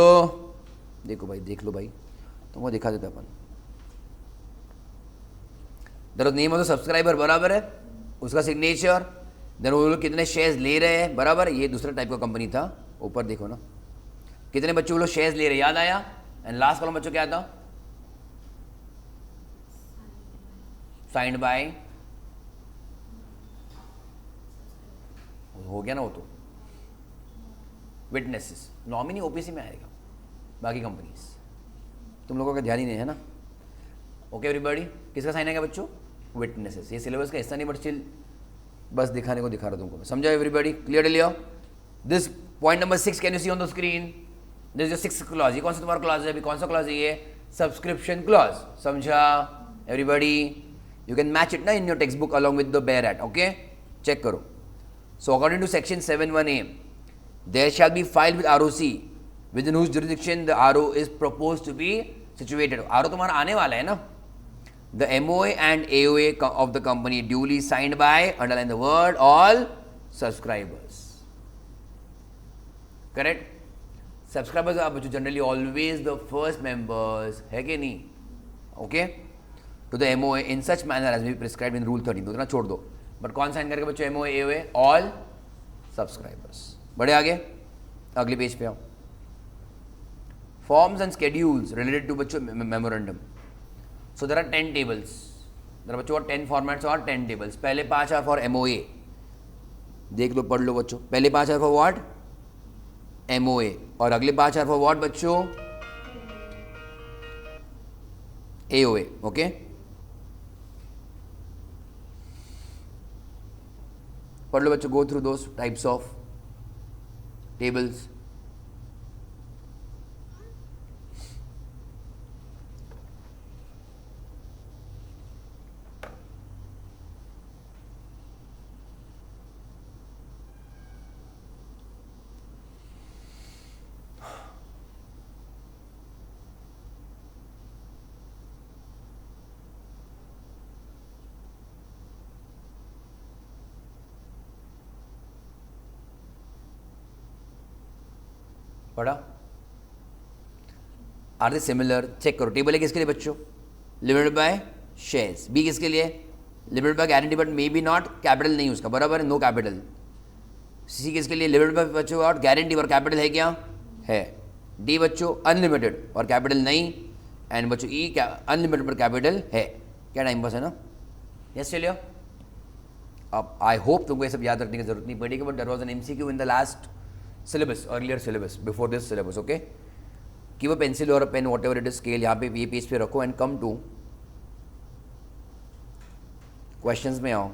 देखो भाई, देख लो भाई, तुमको दिखा देते अपन। There name of the subscriber बराबर है, उसका सिग्नेचर, देन वो लोग कितने शेयर्स ले रहे हैं बराबर। ये दूसरा टाइप का कंपनी था, ऊपर देखो ना कितने बच्चे वो लोग शेयर्स ले रहे, याद आया। एंड लास्ट कॉलम बच्चों क्या था, साइंड बाय, हो गया ना वो तो, विटनेसेस। नॉमिनी ओपीसी में आएगा, बाकी कंपनीज तुम लोगों का ध्यान ही नहीं है ना। ओके एवरीबॉडी, किसका साइन आएगा बच्चों, विटनेसेस। ये सिलेबस का हिस्सा नहीं बट स्टिल बस दिखाने को दिखा रहा तुमको, समझा एवरीबॉडी, क्लियर लिया। This point number 6 can you see on the screen, this is 6th clause. ये कौन सा तुम्हारा क्लॉज है अभी, कौन सा क्लॉज है ये, सब्सक्रिप्शन क्लॉज, समझा everybody. You can match it ना in your text book along with the bare act, okay, check करो। So according to section 7(1)(a), there shall be filed with ROC within whose jurisdiction the RO is proposed to be situated. RO तुम्हारा आने वाला है ना। The MOA and AOA of the company duly signed by, underline the word, all subscribers. Correct? Subscribers are generally always the first members, है कि नहीं? Okay? To the MOA in such manner as may be prescribed in Rule 13. तो ना छोड़ दो, but कौन sign करेगा बच्चों, MOA AOA, all subscribers. बढ़े आगे, अगले पेज पे आओ। Forms and schedules related to बच्चों memorandum. So there are 10 tables, there बच्चों 10 फॉर्मेट्स और 10 टेबल्स। पहले 5 आर फॉर MOA, देख लो पढ़ लो बच्चों। पहले 5 आर फॉर व्हाट, MOA, और अगले 5 आर फॉर व्हाट बच्चों, AOA, ओके। पढ़ लो बच्चों, go through those types of tables. पढ़ा, आर दे सिमिलर, चेक करो। टेबल है किसके लिए बच्चों, लिमिटेड बाय शेयर्स। बी किसके लिए, limited by guarantee but may be not, capital नहीं उसका बराबर है, नो कैपिटल। सी किसके लिए, लिमिटेड बाय बच्चों और गारंटी और कैपिटल है क्या, है। डी बच्चों अनलिमिटेड और कैपिटल नहीं, एंड बच्चों ई क्या, अनलिमिटेड पर कैपिटल है। क्या टाइम पास है ना, यस चलिए। अब आई होप तुमको ये सब याद रखने की जरूरत नहीं पड़ेगी, but there was an MCQ in the last syllabus, earlier syllabus, before this syllabus, okay? Keep a pencil or a pen, whatever it is, scale यहाँ पे ये पेज पे रखो and come to questions में आओ।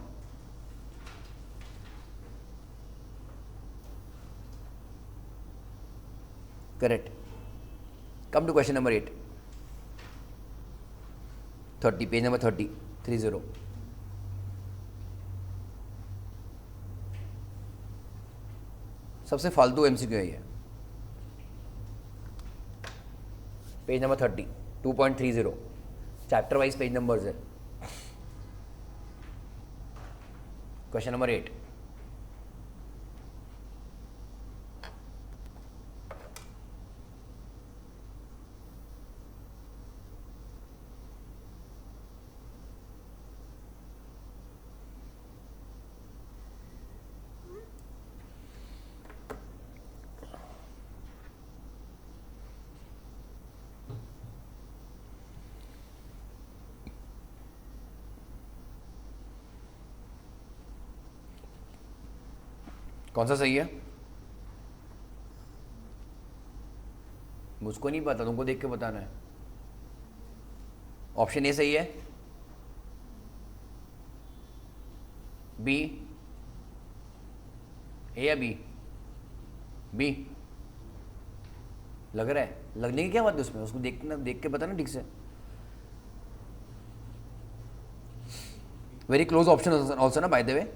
Correct. Come to question number 8. 30, page number 30, 30. सबसे फालतू MCQ है ये, page number 30, 2.30, chapter wise page numbers है। क्वेश्चन नंबर 8, कौन सा सही है, मुझको नहीं पता, तुमको देख के बताना है। ऑप्शन ए सही है, बी, ए या बी, बी लग रहा है, लगने की क्या बात है उसमें, उसको देख के बताना ठीक से। वेरी क्लोज ऑप्शन ऑल्सो ना bye the way,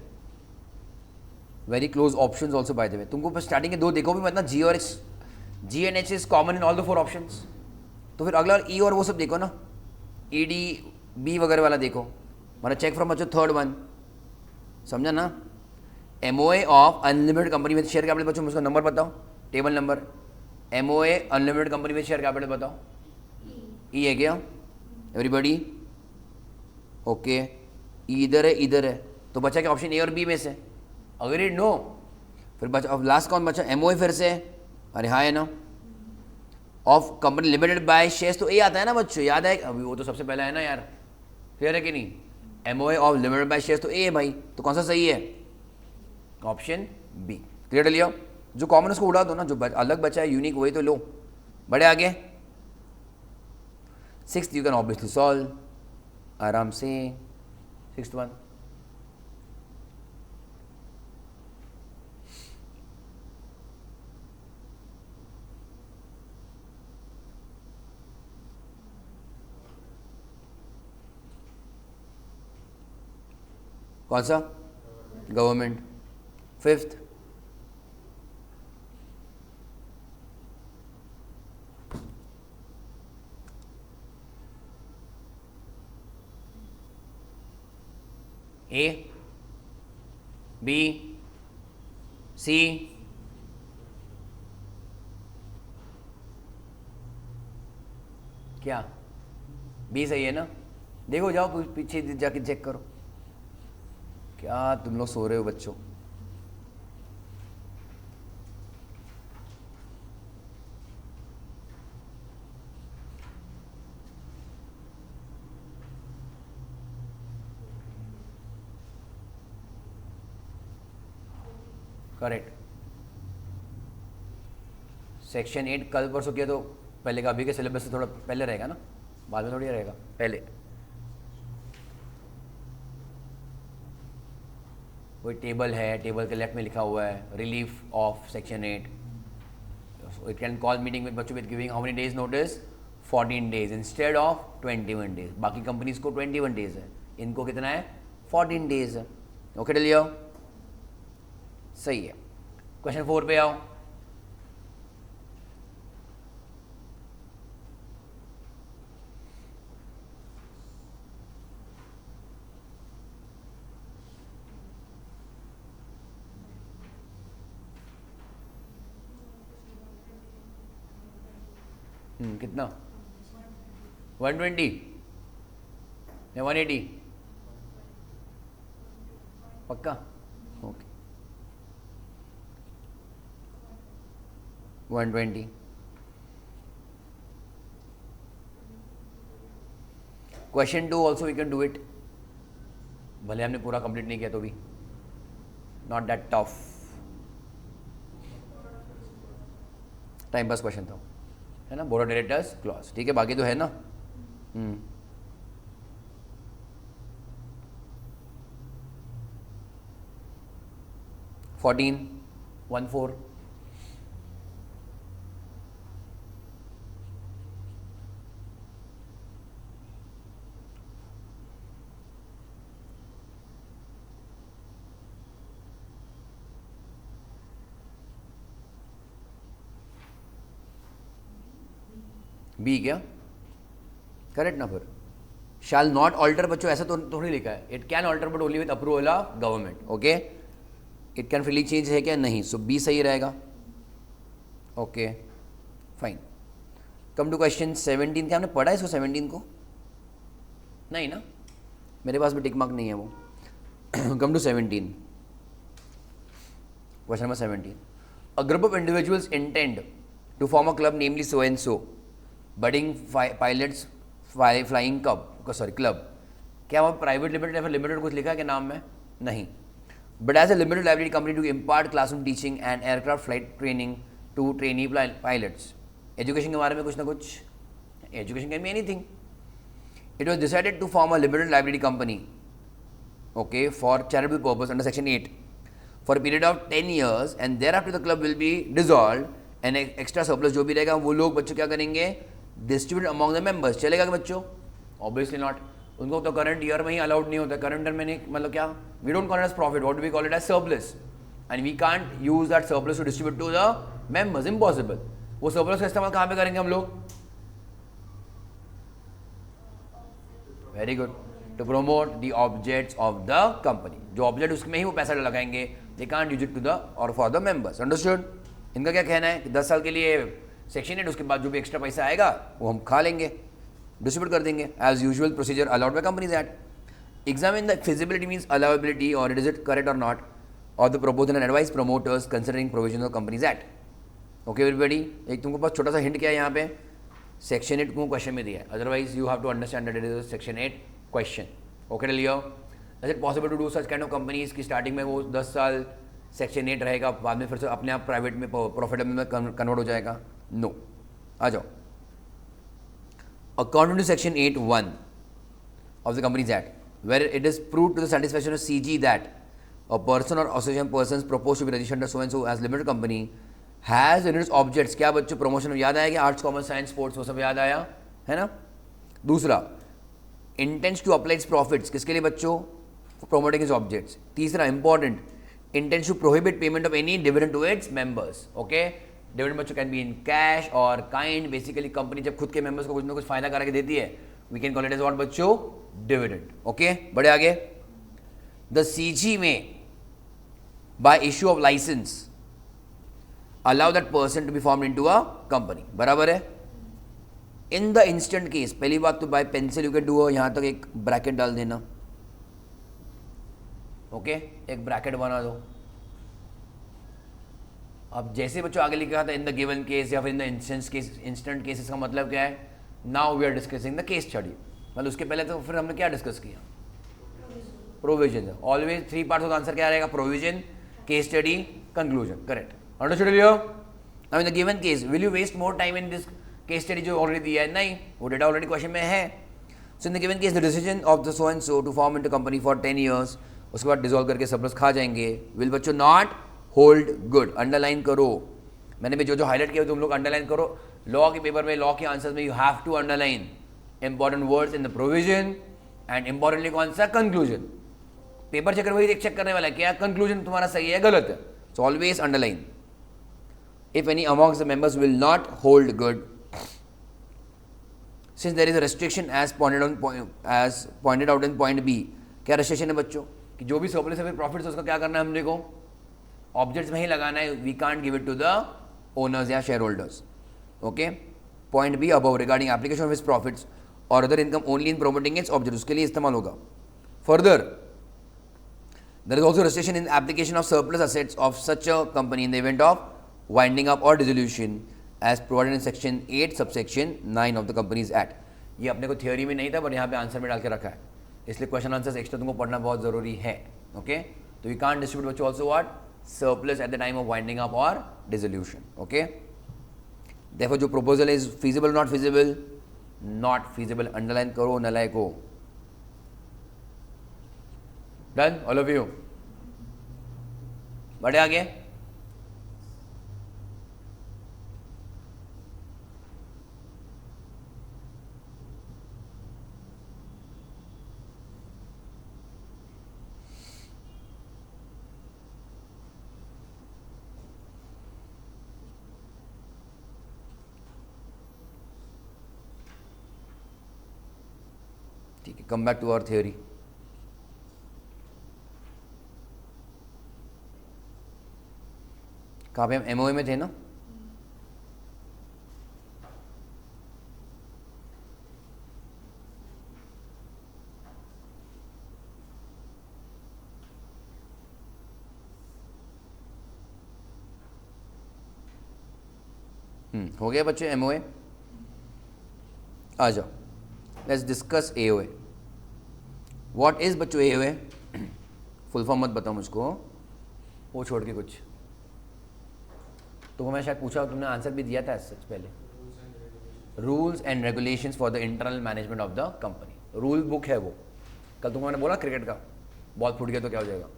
very close options also bye the वे। तुमको बस स्टार्टिंग के दो देखो भी मतलब जी और H, G and H is common in all the 4 options, तो फिर अगला ई और वो सब देखो ना, ई डी बी वगैरह वाला देखो, मतलब चेक फ्रॉम बच्चों 3rd one, समझा ना। MOA of unlimited company with share capital, बच्चों उसका नंबर बताओ, table number. MOA unlimited company with share capital बताओ, ई है क्या एवरीबडी? ओके, इधर है इधर है, तो बचा क्या ऑप्शन ए और बी में से? अगर नो, फिर बचा अब लास्ट कौन बचा? एमओ फिर से, अरे हाँ है ना, of company limited by shares, तो ए आता है ना बच्चों, याद है अभी, वो तो सबसे पहला है ना यार, क्लियर है कि नहीं? MO of limited by shares तो ए है भाई, तो कौन सा सही है? Option B. क्लियर लिया? जो कॉमन उसको उड़ा दो ना, जो अलग बचा है यूनिक वही तो लो। बड़े आगे, sixth you can obviously solve आराम से। सिक्स्थ वन, कौन सा? Government. Fifth, A B C, क्या बी सही है ना? देखो जाओ पीछे जाके चेक करो। क्या तुम लोग सो रहे हो बच्चों? करेक्ट। सेक्शन 8 कल परसों किया तो पहले का, अभी के सिलेबस से थोड़ा पहले रहेगा ना, बाद में थोड़ी रहेगा, पहले। कोई टेबल है, टेबल के लेफ्ट में लिखा हुआ है relief of section 8, it can call meeting with बच्चों with giving how many days notice? 14 days instead of 21 days. बाकी कंपनीज को 21 डेज है, इनको कितना है? 14 डेज है। ओके डलियो, सही है। क्वेश्चन 4 पे आओ। कितना? 120 या 180? पक्का? Okay 120। Question 2 also we can do it, भले हमने पूरा कंप्लीट नहीं किया तो भी, not that tough, time pass question था, है ना? बोर्ड ऑफ डायरेक्टर्स क्लॉज, ठीक है, बाकी तो है ना। 14 14 बी क्या? करेक्ट ना? फिर शैल नॉट ऑल्टर बच्चों ऐसा तो थोड़ी लिखा है, it can alter but only with approval of government. Okay, it can freely change है क्या? नहीं, सो बी सही रहेगा। Okay fine. Come to question 17। क्या हमने पढ़ा है इसको 17 को? नहीं ना, मेरे पास भी टिक मार्क नहीं है वो। Come to 17, question number 17। A group of individuals intend to form a club namely so and so budding pilots flying club. क्या वो प्राइवेट लिमिटेड या फिर लिमिटेड कुछ लिखा है क्या नाम में? नहीं। But as a limited liability company to impart classroom teaching and aircraft flight training to trainee pilots. Education के बारे में कुछ ना कुछ, education can be anything. It was decided to form a limited liability company, okay, for charitable purpose under section 8 for period of 10 years and thereafter the club will be dissolve and extra surplus जो भी रहेगा वो लोग बच्चों क्या करेंगे? Distribute among the members. चलेगा कि बच्चों? ऑब्वियसली नॉट, उनको तो करंट ईयर में ही अलाउड नहीं होता। करंट ईयर में नहीं, मतलब क्या? We don't call it as profit, what do we call it as? Surplus, and we can't use that surplus to distribute to the members, impossible. वो सरप्लस का इस्तेमाल कहाँ पे करेंगे हम लोग? Very good, to promote the objects of the company. जो object उसमें ही वो पैसा लगाएंगे, they can't use it to the और फॉर द मेंबर्स। अंडरस्टूड? इनका क्या कहना है कि 10 साल के लिए सेक्शन 8, उसके बाद जो भी एक्स्ट्रा पैसा आएगा वो हम खा लेंगे। डिस्ट्रीब्यूट कर देंगे as usual procedure allowed by companies act. Examine the feasibility means allowability और इट इज इट करेक्ट और नॉट और the proposal and advise promoters considering provision of companies act. Okay everybody, एक तुमको पास छोटा सा हिंट क्या है यहाँ पे, सेक्शन 8 को क्वेश्चन में दिया है, otherwise you have to understand that it is section 8 question. Okay Leo, is it possible to do such kind of companies की स्टार्टिंग में वो 10 साल सेक्शन 8 रहेगा, बाद में फिर से अपने आप प्राइवेट में प्रॉफिटेबल में कन्वर्ट हो जाएगा? नो। आ जाओ, according to section 8(1) of the Companies Act, where it is proved to the satisfaction of CG that a person or association persons proposed to be registered under so and so as limited company has in its objects, क्या बच्चों promotion में याद आया कि arts commerce science sports वो सब याद आया है ना। दूसरा, intends to apply its profits, किसके लिए बच्चों, प्रोमोटिंग इट्स ऑब्जेक्ट्स। तीसरा important, intends to prohibit payment of any dividend to its members. Okay, dividend बच्चों कैन बी इन कैश और काइंड, बेसिकली कंपनी जब खुद के मेंबर्स को कुछ ना कुछ फायदा करा के देती है, we can call it as what बच्चों, डिविडेंड। ओके, बढ़े आगे, द सीजी में by issue of license allow that person to be formed into a company, बराबर है। इन द इंस्टेंट केस, पहली बात तो by pencil you can do, यहां तक एक ब्रैकेट डाल देना। ओके, एक ब्रैकेट बना दो। अब जैसे बच्चों आगे लिखा था इन द गिवन केस या फिर in the instant case, instant case इसका मतलब क्या है, now we are discussing the case study. मतलब उसके पहले तो फिर हमने क्या डिस्कस किया, provision. Always 3 parts of answer क्या रहेगा, provision, case study, conclusion. Correct, understood Leo. Now in the given case will you waste more time in this case study जो ऑलरेडी दिया है, नहीं, वो डेटा ऑलरेडी क्वेश्चन में है। सो in the given case the decision of the so and so to form into company for 10 years, उसके बाद dissolve करके सरप्लस खा जाएंगे, विल बच्चों नॉट होल्ड गुड। अंडरलाइन करो, मैंने भी जो जो हाईलाइट किया तुम लोग अंडरलाइन करो। लॉ के पेपर में, लॉ के आंसर्स में you have to underline important words in the provision and importantly कौन सा, कंक्लूजन। पेपर चेकर वही चेक करने वाला है क्या कंक्लूजन तुम्हारा सही है गलत है। So always underline. If any amongst the members will not hold good, since there is a restriction as pointed out in point B, क्या restriction है बच्चों कि जो भी सरप्लस है प्रॉफिट्स है उसका क्या करना है हमने को, ऑब्जेक्ट्स में ही लगाना है, we can't give it to the owners या share holders. Okay, point B above regarding application of his profits और other income only in promoting its object, उसके लिए इस्तेमाल होगा। Further, there is also restriction in application of surplus assets of such a company in the event of winding up or dissolution as provided in section 8 subsection 9 of the Companies Act। ये अपने को theory में नहीं था but यहाँ पे answer में डाल के रखा है, इसलिए क्वेश्चन आंसर्स एक्स्ट्रा तुमको पढ़ना बहुत जरूरी है। ओके, तो वी कांट डिस्ट्रीब्यूट बच्चों also what, surplus at the time of winding up or dissolution। okay, therefore जो proposal is feasible not feasible, not feasible, underline करो नलायक को। डन ऑल ऑफ यू, बढ़े आगे। ठीक है, come back to our theory. कहाँ पे हम एमओए में थे ना, हो गया बच्चे एमओए। आ जाओ, let's discuss AOA. What is बच्चों एओए, फुल फॉर्म मत बताओ मुझको, वो छोड़ के कुछ तो मैं शायद पूछा, तुमने आंसर भी दिया था सच पहले। Rules and regulations for the internal management of the company, rule book है वो। कल तुमको मैंने बोला क्रिकेट का बॉल फूट गया तो क्या हो जाएगा,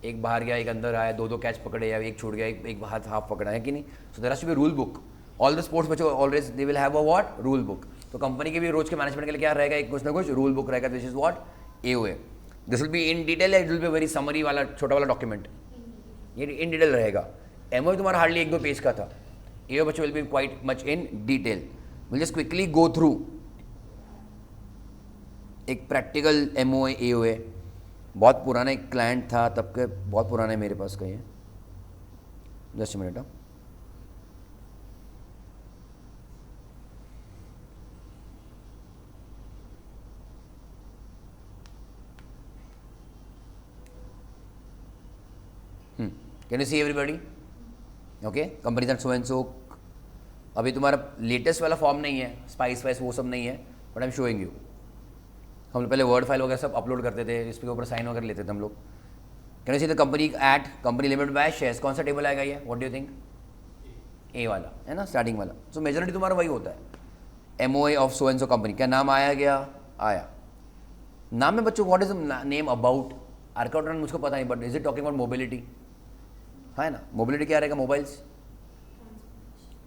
एक बाहर गया एक अंदर आया, दो कैच पकड़े या एक छूट गया, एक हाथ हाफ पकड़ा है कि नहीं। So there has to be rule book. All the sports बच्चों always they will have a what, rule book. तो कंपनी के भी रोज के मैनेजमेंट के लिए क्या रहेगा, एक कुछ ना कुछ रूल बुक रहेगा। This is what AOA. This will be in detail, it will be very summary वाला छोटा वाला डॉक्यूमेंट, ये इन डिटेल रहेगा। एमओए तुम्हारा हार्डली 1-2 पेज का था, एओए बच्चों will be quite much in detail. Will just quickly go through एक प्रैक्टिकल एमओए एओए। बहुत पुराना एक क्लाइंट था तब के, बहुत पुराना है मेरे पास का ये। Just minute, can you see everybody? Okay, companies and so अभी तुम्हारा लेटेस्ट वाला फॉर्म नहीं है, स्पाइस वाइस वो सब नहीं है, but I am showing you. हम लोग पहले वर्ड फाइल वगैरह सब अपलोड करते थे, इसके ऊपर साइन वगैरह लेते थे हम लोग। Can you see the company at company limited by shares? कौन सा टेबल आएगा ये? What do you think? A वाला है ना, स्टार्टिंग वाला। सो मेजोरिटी तुम्हारा वही होता है, MOA of so and so company. क्या नाम आया गया? आया। नाम में बच्चों what is the name about? आर्काउटन मुझको पता नहीं, but is it talking about mobility? है ना, मोबिलिटी क्या रहेगा? मोबाइल्स,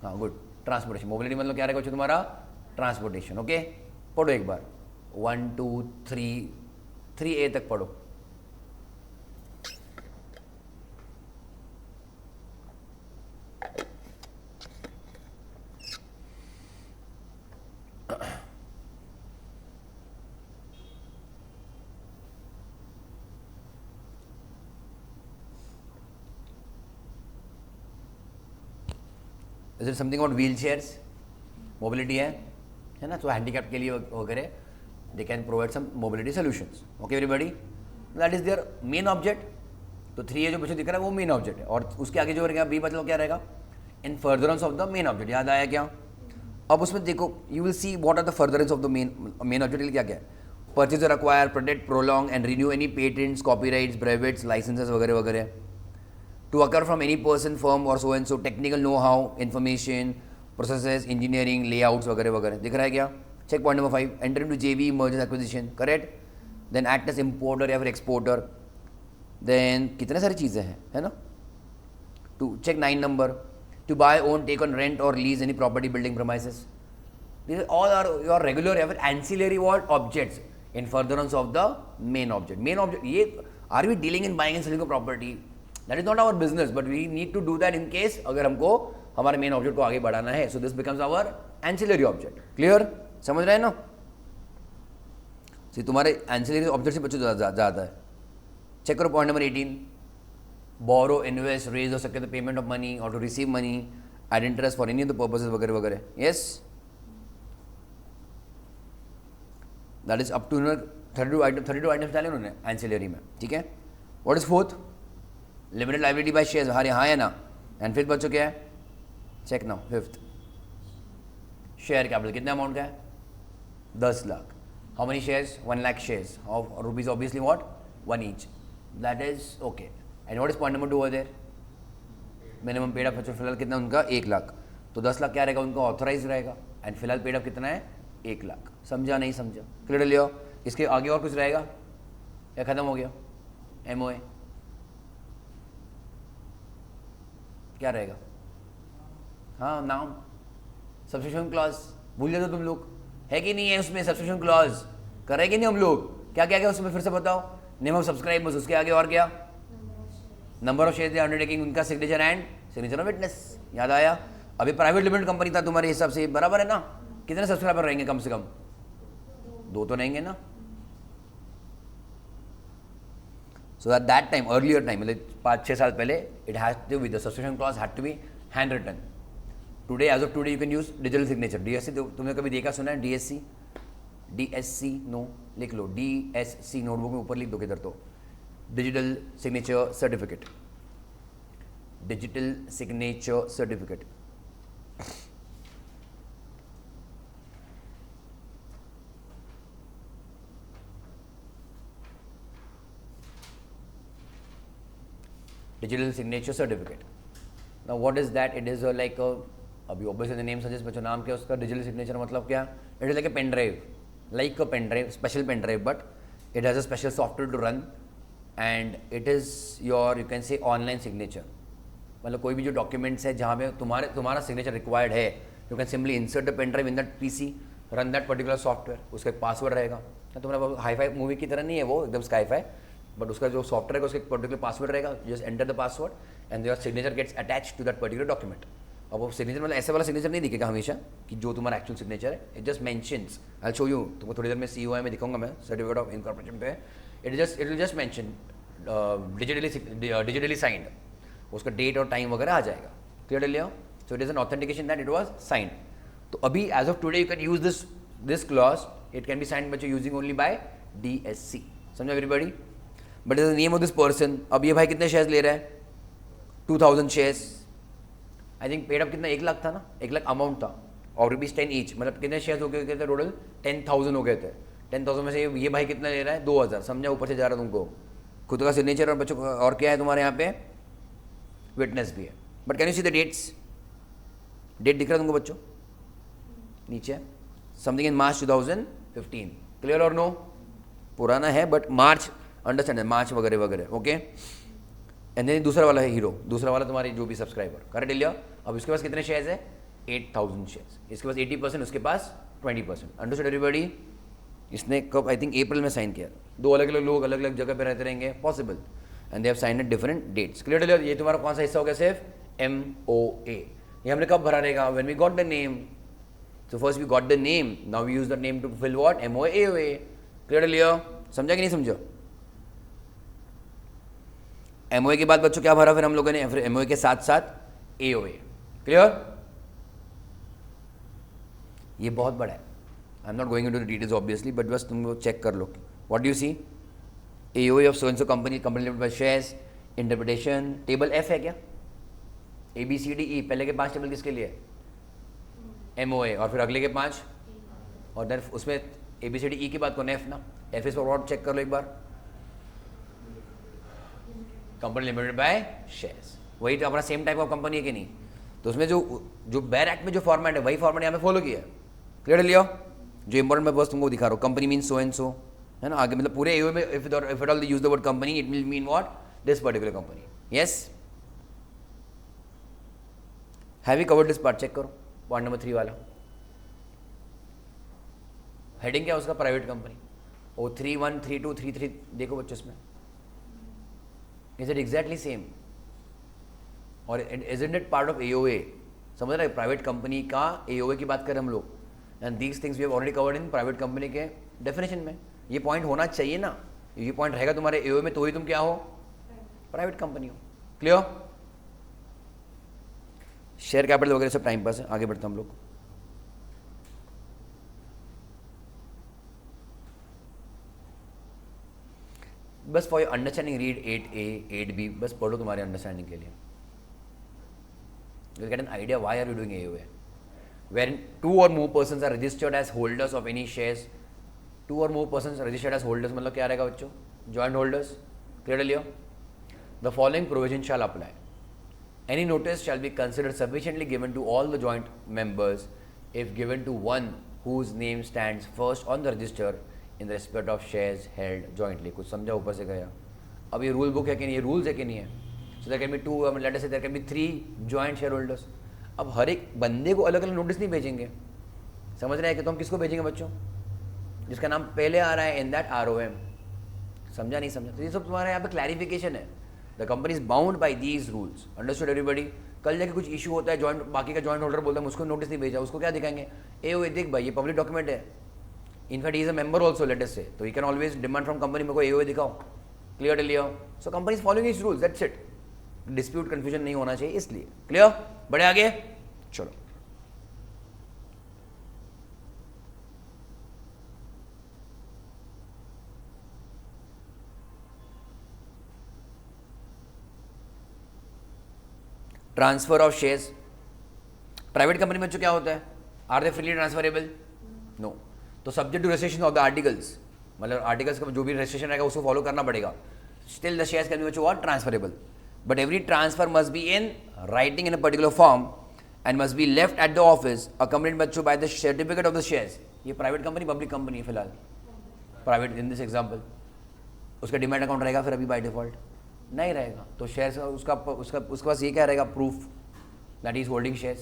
हाँ गुड। ट्रांसपोर्टेशन, मोबिलिटी मतलब क्या रहेगा बच्चों तुम्हारा? ट्रांसपोर्टेशन। ओके, पढ़ो एक बार 1 2 3 3A तक पढ़ो। Is it something about wheel chairs? Mobility है ना, तो हैंडीकैप के लिए वगैरह they can provide some mobility solutions. Okay everybody, that is their main object. तो 3A जो बच्चों दिख रहा है वो मेन ऑब्जेक्ट है, और उसके आगे जो रहेगा B मतलब क्या रहेगा? In furtherance of the main object. याद आया क्या? अब उसमें देखो, you will see what are the furtherance of the main object. क्या क्या है? Purchase, acquire, protect, prolong and renew any patents, copyrights, brevets, licences वगैरह वगैरह। To occur from any person, firm or so and so, technical know-how, information, processes, engineering, layouts वगैरह वगैरह। दिख रहा है क्या? Check point number 5. Enter into JV, mergers, acquisition, correct? Then act as importer या फिर exporter. Then कितने सारी चीज़ें हैं, है ना? To check 9 number. To buy, own, take on rent or lease any property, building, premises. These all are your regular या फिर ancillary what objects in furtherance of the main object. Main object ये are we dealing in buying and selling a property? That is not our business, but we need to do that in case अगर हमको हमारे main object को आगे बढ़ाना है। So this becomes our ancillary object. Clear? समझ रहे हैं ना? तुम्हारे एंसिलरी ऑब्जेक्ट से बच्चों ज़्यादा है। चेक करो point number 18। Borrow, invest, raise हो सकते थे पेमेंट ऑफ मनी और to receive money at interest for any of the purposes वगैरह वगैरह। Yes, that is up to 32 items डाले उन्होंने एंसिलरी में। ठीक है, what is fourth? Limited liability by shares. हाँ है ना। एंड फिफ्थ बच्चों क्या है? Check now. Fifth share capital कितने अमाउंट का है? 10 lakh. How many shares? 1 lakh shares of rupees obviously what? 1 each. That is okay. And what is point number 2 over there? Minimum paid up फिलहाल कितना उनका? 1 लाख। तो 10 लाख क्या रहेगा उनका? ऑथोराइज रहेगा। एंड फिलहाल पेड अप कितना है? 1 लाख। समझा नहीं समझा? क्लियर लियो? इसके आगे और कुछ रहेगा या खत्म हो गया? एमओए क्या रहेगा? हाँ, नाम, सब्स्टिट्यूशन क्लॉज। भूल जाते तुम लोग, है कि नहीं है उसमें सब्स्टिट्यूशन क्लॉज? कर रहे कि नहीं हम लोग? क्या क्या क्या उसमें फिर से बताओ। नेम ऑफ सब्सक्राइबर्स, उसके आगे और क्या? नंबर ऑफ शेयर्स अंडरटेकिंग, उनका signature and signature of witness. याद आया? अभी प्राइवेट लिमिटेड कंपनी था तुम्हारे हिसाब से, बराबर है ना? कितने सब्सक्राइबर रहेंगे कम से कम? 2 तो रहेंगे ना? So at that time, earlier time, मतलब 5-6 साल पहले, it has to be the subscription clause had to be handwritten. Today, as of today, you can use digital signature. DSC तुमने कभी देखा सुना है? DSC, DSC नो, लिख लो DSC नोटबुक में ऊपर लिख दो किधर तो, digital signature certificate, digital signature certificate. digital signature certificate. Now what is that? It is like a, अभी obviously the name suggests, बच्चों नाम क्या उसका? digital signature मतलब क्या? It is like a pen drive, like a pen drive, special pen drive, but it has a special software to run and it is your, you can say, online signature. मतलब कोई भी जो documents है जहाँ पे तुम्हारा signature required है, you can simply insert the pen drive in that PC, run that particular software, उसका एक password रहेगा। तुम्हारा हाई-फाई मूवी की तरह नहीं है वो, एकदम स्काई-फाई, बट उसका जो सॉफ्टवेयर है उसका एक पर्टिकुलर पासवर्ड रहेगा। Just enter the password and your signature gets attach to that particular document. अब वो सिग्नेचर मतलब ऐसे वाला सिग्नेचर नहीं दिखेगा हमेशा कि जो तुम्हारा एक्चुअल सिग्नेचर है। It just mentions, I show you, तुमको थोड़ी देर में COI में दिखाऊंगा मैं, सर्टिफिकेट ऑफ इनकॉर्पोरेशन पे। It will just mention digitally signed, उसका डेट और टाइम वगैरह आ जाएगा। क्लियर लिया? So it is an authentication that it was signed. तो अभी as of today you can use this clause, it can be signed but using only by DSC। समझो everybody? But is the name of this person. अब ये भाई कितने shares ले रहा है? 2000 shares, I think paid up कितना, 1 लाख था ना, 1 लाख अमाउंट था और रुपीज़ 10 ईच, मतलब कितने शेयर्स हो गए थे टोटल, 10,000 हो गए थे। 10,000 में से ये भाई कितना ले रहा है, 2,000, समझा, ऊपर से जा रहा है तुमको, खुद का सिग्नेचर और बच्चों का, और क्या है तुम्हारे यहाँ पे, विटनेस भी है। But can you see the dates, date दिख रहा है तुमको बच्चों नीचे, समथिंग इन मार्च 2015, क्लियर और नो, पुराना है बट मार्च, अंडरस्टैंड है, मार्च वगैरह वगैरह, ओके। एंड देन दूसरा वाला है हीरो, दूसरा वाला तुम्हारी जो भी सब्सक्राइबर, करेक्ट लिया। अब इसके पास कितने शेयर्स है, 8,000 शेयर्स, इसके पास 80%, उसके पास 20%, अंडरस्टैंड एवरीबॉडी। इसने कब, आई थिंक अप्रैल में साइन किया, दो अलग अलग लोग अलग अलग जगह पे रहते रहेंगे, possible, and they have sign at different dates, clear लिया। ये तुम्हारा कौन सा हिस्सा हो गया, सिर्फ MOA, ये हमने कब भरा रहेगा, when we got the name, so first we got the name, now we use the name to fill what, MOA AOA, clear लिया, समझा कि नहीं समझा। MOA के बाद बच्चों क्या भरा फिर हम लोगों ने, फिर MOA के साथ साथ AOA, क्लियर। ये बहुत बड़ा है, I am not going into the details obviously, but बस तुम लोग चेक कर लो, what do you see, AOA of so and so company, company limited by shares, interpretation, table F है क्या, ABCDE, पहले के 5 टेबल किसके लिए, MOA, और फिर अगले के 5, और देन उसमें ABCDE के बाद कौन F ना, F is for what, check कर लो एक बार, कंपनी लिमिटेड बाय शेयर्स, वही तो अपना सेम टाइप ऑफ कंपनी है कि नहीं, तो उसमें जो बेयर एक्ट में जो फॉर्मेट है वही फॉर्मेट यहाँ पे फॉलो किया है, क्लियर लिया। जो इंपॉर्टेंट मैं बस तुमको दिखा रहा हूँ, company mean so and so, है ना, आगे मतलब पूरे AOA में if at all use the word company, it will mean what, this particular company, yes. Have you covered this part, check करो, पॉइंट नंबर 3 वाला, हेडिंग क्या है उसका, प्राइवेट कंपनी, ओ 3.1, 3.2, 3.3, देखो बच्चों इसमें, इज इट एग्जैक्टली सेम, और isn't it part of AOA, समझ रहे, प्राइवेट कंपनी का AOA की बात करें हम लोग, and these things we have already covered in private company के डेफिनेशन में, ये पॉइंट होना चाहिए ना, ये पॉइंट रहेगा तुम्हारे AOA में तो ही तुम क्या हो, प्राइवेट कंपनी हो, क्लियर। शेयर कैपिटल वगैरह सब टाइम पास है, आगे बढ़ते हम लोग। बस for your understanding read 8A 8B, बस पढ़ो तुम्हारे अंडरस्टैंडिंग के लिए, you'll get an idea why are you doing AOA. When 2 or more persons are registered as holders of any shares, 2 or more persons are registered as holders, मतलब क्या रहेगा बच्चों, joint holders, clear Leo. The following provision shall apply. Any notice shall be considered sufficiently given to all the joint members if given to one whose name stands first on the register in respect of shares held jointly. कुछ समझा ऊपर से गया। अब ये rule book है कि नहीं, ये रूल्स है कि नहीं है। So there can be 2, let us say there can be 3 joint shareholders. अब हर एक बंदे को अलग अलग नोटिस नहीं भेजेंगे, समझ रहे हैं कि तो हम किसको भेजेंगे बच्चों, जिसका नाम पहले आ रहा है इन दैट ROM, समझा नहीं समझा। तो ये सब तुम्हारे यहाँ पे क्लैरिफिकेशन है, the company is bound by these rules, understood everybody. कल जाके कुछ इशू होता है, जॉइंट बाकी का जॉइंट होल्डर बोलता है मुझको नोटिस नहीं भेजा, उसको क्या दिखाएंगे, AOA देख भाई ये पब्लिक डॉक्यूमेंट है, in fact he is a member also, let us say, तो he can always demand from company मेरे को AOA दिखाओ, क्लियर लियो। सो कंपनी इज फॉलोइंग इस rules, that's it, dispute confusion नहीं होना चाहिए इसलिए, क्लियर। बढ़े आगे, चलो। Transfer of shares, private company में जो क्या होता है, are they freely transferable, no, तो subject to registration of the articles, मतलब आर्टिकल्स का जो भी रजिस्ट्रेशन रहेगा उसको फॉलो करना पड़ेगा, still the shares can be what, transferable, but every transfer must be in writing in a particular form and must be left at the office accompanied बच्चों by the certificate of the shares। ये private company public company है फिलहाल, private in this example, उसका demat account रहेगा फिर अभी by default नहीं रहेगा, तो शेयर्स उसके पास ये क्या रहेगा, proof that is holding shares,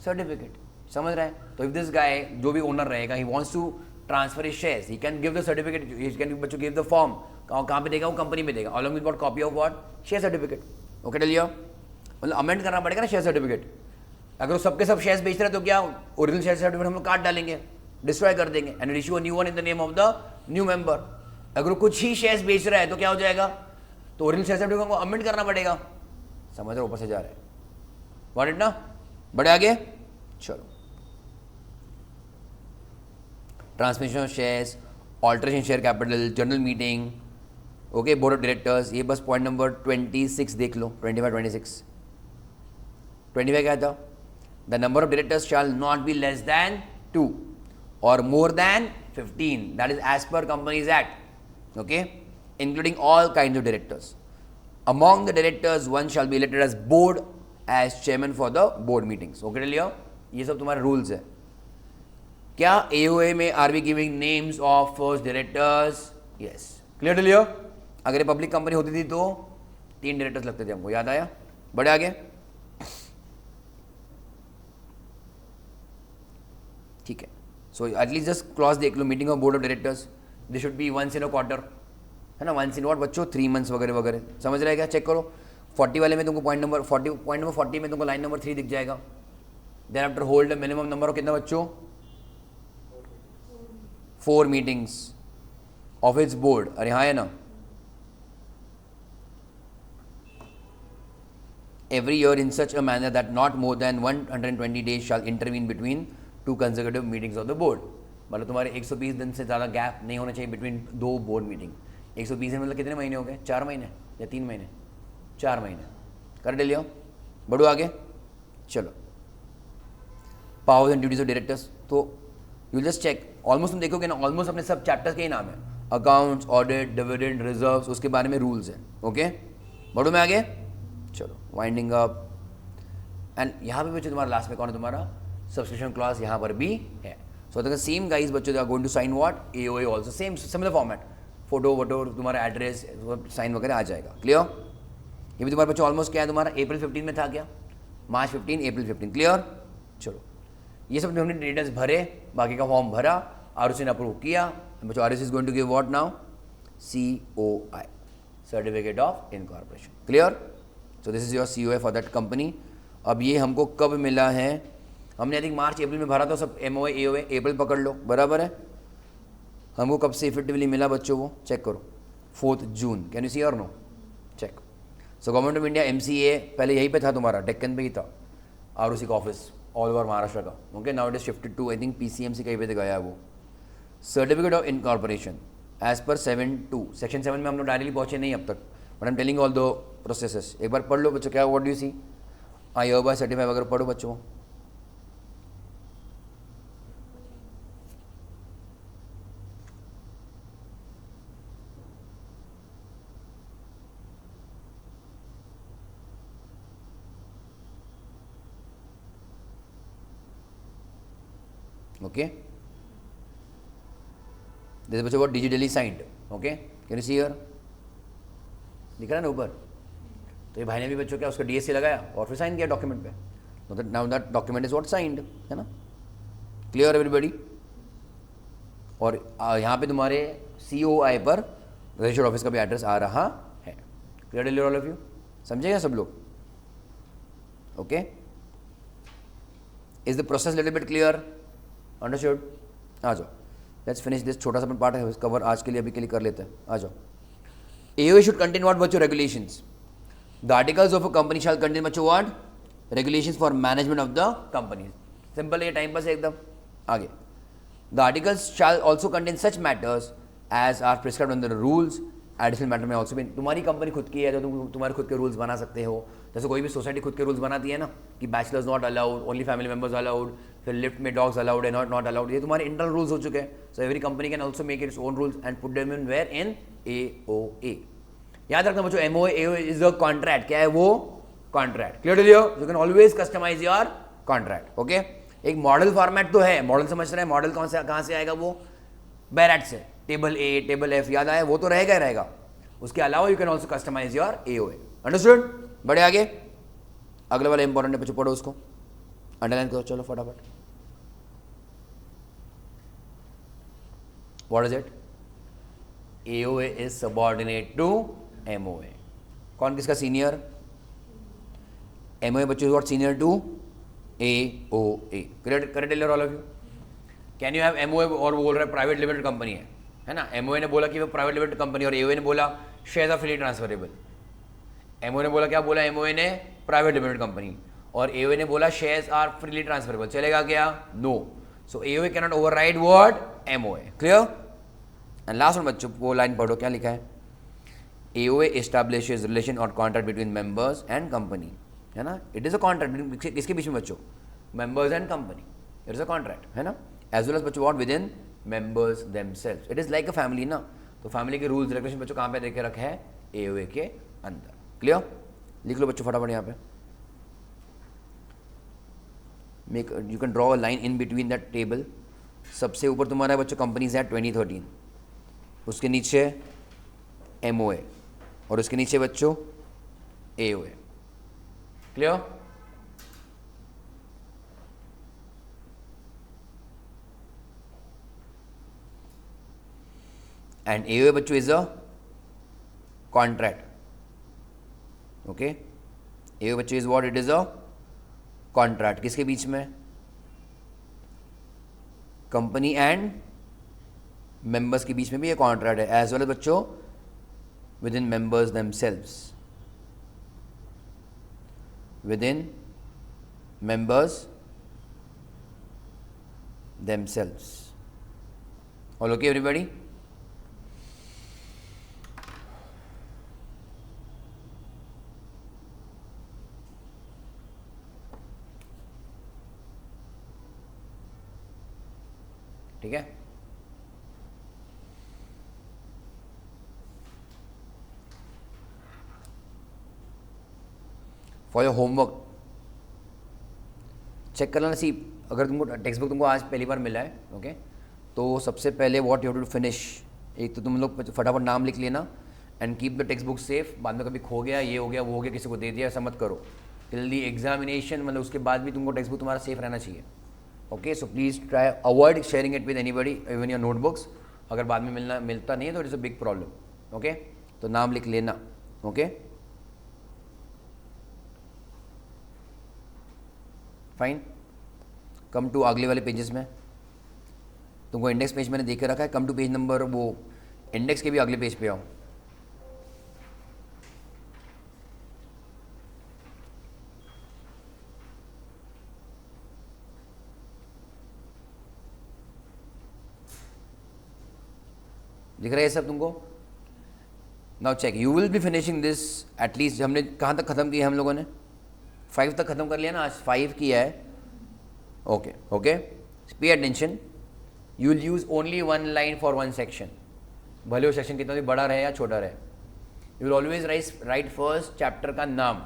certificate, समझ रहे हैं। तो इफ दिस गाय जो भी ओनर रहेगा, he wants to transfer his shares, he can give the certificate, he can बच्चों गिव द फॉर्म, कहाँ पे देगा, वो कंपनी में देगा, along with what, copy of what, share certificate, okay लिया, मतलब अमेंड करना पड़ेगा ना शेयर सर्टिफिकेट। अगर वो सबके सब शेयर्स बेच रहे हैं तो क्या, ओरिजिनल शेयर सर्टिफिकेट हम लोग काट डालेंगे, डिस्ट्रॉय कर देंगे, and issue a new one in the name of the new member. अगर कुछ ही शेयर्स बेच रहा है तो क्या हो जाएगा, तो ओरिजिनल शेयर सर्टिफिकेट को अमेंड करना पड़ेगा, समझ रहे, ऊपर से जा रहे हैं, गॉट इट ना। बढ़े आगे, चलो। Transmission of shares, alteration share capital, general meeting, okay, board of directors, ये बस पॉइंट नंबर 26 देख लो, 25 26 25 क्या था, the number of directors shall not be less than 2 और more than 15, that is as per companies act, okay, including all kind of directors. Among the directors, one shall be elected as board as chairman for the board meetings. Okay, लियो, ये सब तुम्हारे rules है. क्या AOA में are we giving names of first directors? Yes, clear लियो. अगर ये पब्लिक कंपनी होती थी तो 3 डायरेक्टर्स लगते थे हमको, याद आया? बढ़े आगे. ठीक है, सो एटलीस्ट जस्ट क्लॉज देख लो, meeting of board of directors, this should be once in a quarter, है ना, वंस इन व्हाट बच्चों, 3 मंथ्स वगैरह वगैरह, समझ रहे क्या? चेक करो 40 वाले में तुमको पॉइंट नंबर 40 में तुमको लाइन नंबर 3 दिख जाएगा. Then after hold minimum number of कितना बच्चों? 4 मीटिंग्स ऑफ इट्स बोर्ड. अरे हाँ है ना, every year in such a manner that not more than 120 days shall intervene between 2 consecutive meetings of the board. मतलब तुम्हारे 120 दिन से ज़्यादा गैप नहीं होना चाहिए बिटवीन 2 बोर्ड मीटिंग. 120 में मतलब कितने महीने हो गए? 4 महीने या 3 महीने? 4 महीने. कर दे लियो, बढ़ो आगे. चलो, powers and duties of directors, तो यू जस्ट चेक, ऑलमोस्ट तुम देखोगे ना, ऑलमोस्ट अपने सब चैप्टर्स के ही नाम है, अकाउंट्स, ऑडिट, डिविडेंड, रिजर्व्स, उसके बारे में रूल्स है. ओके, बढ़ो मैं आगे. चलो, वाइंडिंग अप. एंड यहाँ पे बच्चों तुम्हारा लास्ट में कौन है? तुम्हारा सब्सक्रिप्शन क्लॉज यहाँ पर भी है. सो द सेम गाइज बच्चों, they are going to sign what? AOA also, same similar format, photo वोटो, तुम्हारा एड्रेस, साइन वगैरह आ जाएगा. क्लियर? ये भी तुम्हारे बच्चों ऑलमोस्ट क्या है, तुम्हारा अप्रैल 15 में था क्या? मार्च 15, अप्रैल 15. क्लियर? चलो, ये सब हमने डिटेल्स भरे, बाकी का फॉर्म भरा, ROC ने अप्रूव किया. बच्चों ROC is going to give what now? COI, certificate of incorporation. Clear? So this is your COI for that company. अब ये हमको कब मिला है? हमने आई थिंक मार्च अप्रैल में भरा था सब. MOA AOA अप्रैल पकड़ लो, बराबर है. हमको कब से इफेक्टिवली मिला बच्चों? वो चेक करो, 4 जून. कैन यू सी और no? Check. So government of India MCA पहले यहीं पे था तुम्हारा, डेक्कन पे ही था, ROC का ऑफिस ऑल ओवर महाराष्ट्र का. Okay, now it is shifted to I think PCMC कहीं पे गया है वो. Certificate of incorporation as per 7(2), section 7 में हम लोग डायरेक्टली पहुंचे नहीं अब तक, but I am telling all दो प्रोसेसेस. एक बार पढ़ लो बच्चों, क्या what do you see? I hereby certify वगैरह पढ़ो बच्चों. ओके, दिस बच्चों what digitally signed. Okay, can you see here? दिख रहा है ना ऊपर? तो ये भाई ने भी बच्चों क्या उसका DSC लगाया और फिर साइन किया डॉक्यूमेंट पे. Now that document is what signed, है ना? Clear everybody? और यहाँ पे तुम्हारे COI पर रजिस्टर्ड ऑफिस का भी एड्रेस आ रहा है. Clear all of you? समझेगा सब लोग? Okay, is the process little bit clear? Understood? आ जाओ, लेट्स फिनिश दिस. छोटा सा पार्ट है कवर आज के लिए, अभी के लिए कर लेते हैं. आ जाओ. AOA should contain what बच्चों? Regulations. The articles of a company shall contain बच्चों what? Regulations for management of the company. Simple है, टाइम पास है एकदम. आगे. The articles shall also contain such matters as are prescribed under the rules. Additional matter में also भी, तुम्हारी company खुद की है तो तुम तुम्हारे खुद के रूल्स बना सकते हो. जैसे कोई भी सोसाइटी खुद के रूल्स बनाती है ना, कि bachelors not allowed, only family members allowed, फिर लिफ्ट में डॉग्स अलाउड है, नॉट अलाउड. ये तुम्हारे इंटरनल रूल्स हो चुके हैं. So every company can also make its own rules and put them in where? In AOA. याद रखना बच्चों, MOA AOA is a contract. क्या है वो? कॉन्ट्रैक्ट. क्लियर लियो? You can always customize your contract. Okay, एक मॉडल फॉर्मेट तो है. मॉडल समझ रहे हैं? मॉडल कहाँ से आएगा? वो बैरेट से. टेबल A, टेबल F, याद आया? वो तो रहेगा ही रहेगा. उसके अलावा you can also customize your AOA. Understood? बढ़े आगे. अगले वाला इंपॉर्टेंट है, पढ़ो उसको, अंडरलाइन करो. चलो फटाफट. What is it? AOA is subordinate to MOA. कौन किसका सीनियर? MOA बच्चों what senior to AOA. Correct all of you? Can you have MOA और वो बोल रहा है प्राइवेट लिमिटेड कंपनी है ना? MOA ने बोला कि वो प्राइवेट लिमिटेड कंपनी, और AOA ने बोला shares are freely transferable. MOA ने बोला क्या बोला? MOA ने प्राइवेट लिमिटेड कंपनी, और AOA ने बोला शेयर्स आर फ्रीली ट्रांसफरेबल. चलेगा क्या? No. So AOA can not override what? MOA. Clear? And last one बच्चों, वो लाइन पढ़ो, क्या लिखा है? AOA establishes relation or contract between members and company, है ना. It is a contract किसके बीच में बच्चों? Members and company. It is a contract, है ना. As well as बच्चों what within members themselves. It is like a family ना. तो फैमिली के रूल्स रेगुलेशन बच्चों कहाँ पे देखे रखे हैं? AOA के अंदर. क्लियर? लिख लो बच्चों फटाफट यहाँ पे. Make you can draw a line in between that table. सबसे ऊपर तुम्हारा है बच्चों कंपनीज है 2013, उसके नीचे MOA और उसके नीचे बच्चों AOA. क्लियर? एंड AOA बच्चों is a contract. Okay, AOA बच्चों is what? It is a contract. किसके बीच में? कंपनी एंड मेंबर्स के बीच में भी ये कॉन्ट्रैक्ट है. एज वेल एज बच्चों with in members themselves, with in members themselves. All okay everybody? ठीक है. फॉर योर होमवर्क चेक कर लेना. सी अगर तुमको टेक्स्ट बुक तुमको आज पहली बार मिला है, ओके, तो सबसे पहले what you have to finish, एक तो तुम लोग फटाफट नाम लिख लेना and keep the text book safe. बाद में कभी खो गया, ये हो गया, वो हो गया, किसी को दे दिया, ऐसा मत करो. टिल दी एग्जामिनेशन, मतलब उसके बाद भी तुमको टेक्स्ट बुक तुम्हारा सेफ रहना चाहिए. Okay, so please try avoid sharing it with anybody, even your notebooks. अगर बाद में मिलता नहीं है तो it is a big problem. Okay, तो नाम लिख लेना. Okay, fine. कम टू अगले वाले पेजेस में. तुमको इंडेक्स पेज मैंने देख के रखा है. कम टू पेज नंबर, वो इंडेक्स के भी अगले पेज पे आओ. दिख रहा है सब तुमको? Now check, you will be finishing this at least. हमने कहाँ तक ख़त्म किया? हम लोगों ने 5 तक ख़त्म कर लिया ना. आज 5 किया है. Okay okay, pay attention. You will use only 1 line for 1 section, भले वो सेक्शन कितना भी बड़ा रहे या छोटा रहे. You will always right first chapter का नाम.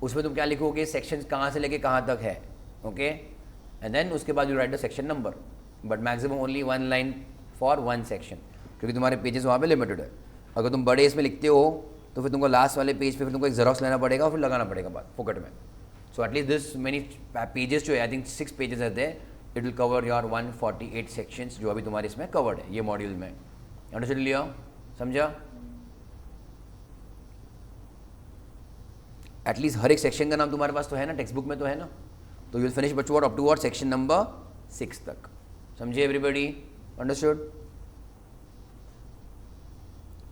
उसमें तुम क्या लिखोगे? सेक्शन कहाँ से लेके कहाँ तक है. ओके, एंड देन उसके बाद you right the section number, but maximum only 1 line for 1 section, क्योंकि तुम्हारे पेजेस वहाँ पे लिमिटेड है. अगर तुम बड़े इसमें लिखते हो तो फिर तुमको लास्ट वाले पेज पे फिर तुमको एक जेरोक्स लेना पड़ेगा और फिर लगाना पड़ेगा बाद फोकट में. So at least this many pages जो है, आई थिंक 6 पेजेस रहते हैं. It will cover your 148 sections जो अभी तुम्हारे इसमें कवर्ड है ये मॉड्यूल में. अंडरस्टूड? लिया? समझा? एटलीस्ट हर एक सेक्शन का नाम तुम्हारे पास तो है ना, टेक्स्ट बुक में तो है ना. तो यू विल फिनिश बच्चों अप टू और सेक्शन नंबर 6 तक. समझे एवरीबॉडी? अंडरस्टूड?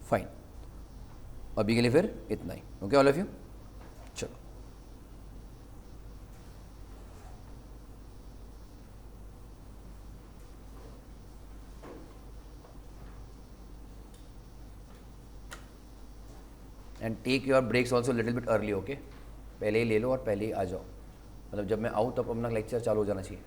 फाइन. अभी के लिए फिर इतना ही. ओके ऑल ऑफ यू, चलो. And take your breaks also little bit early. Okay, पहले ही ले लो और पहले ही आ जाओ. मतलब जब मैं आऊँ तब अपना लेक्चर चालू हो जाना चाहिए.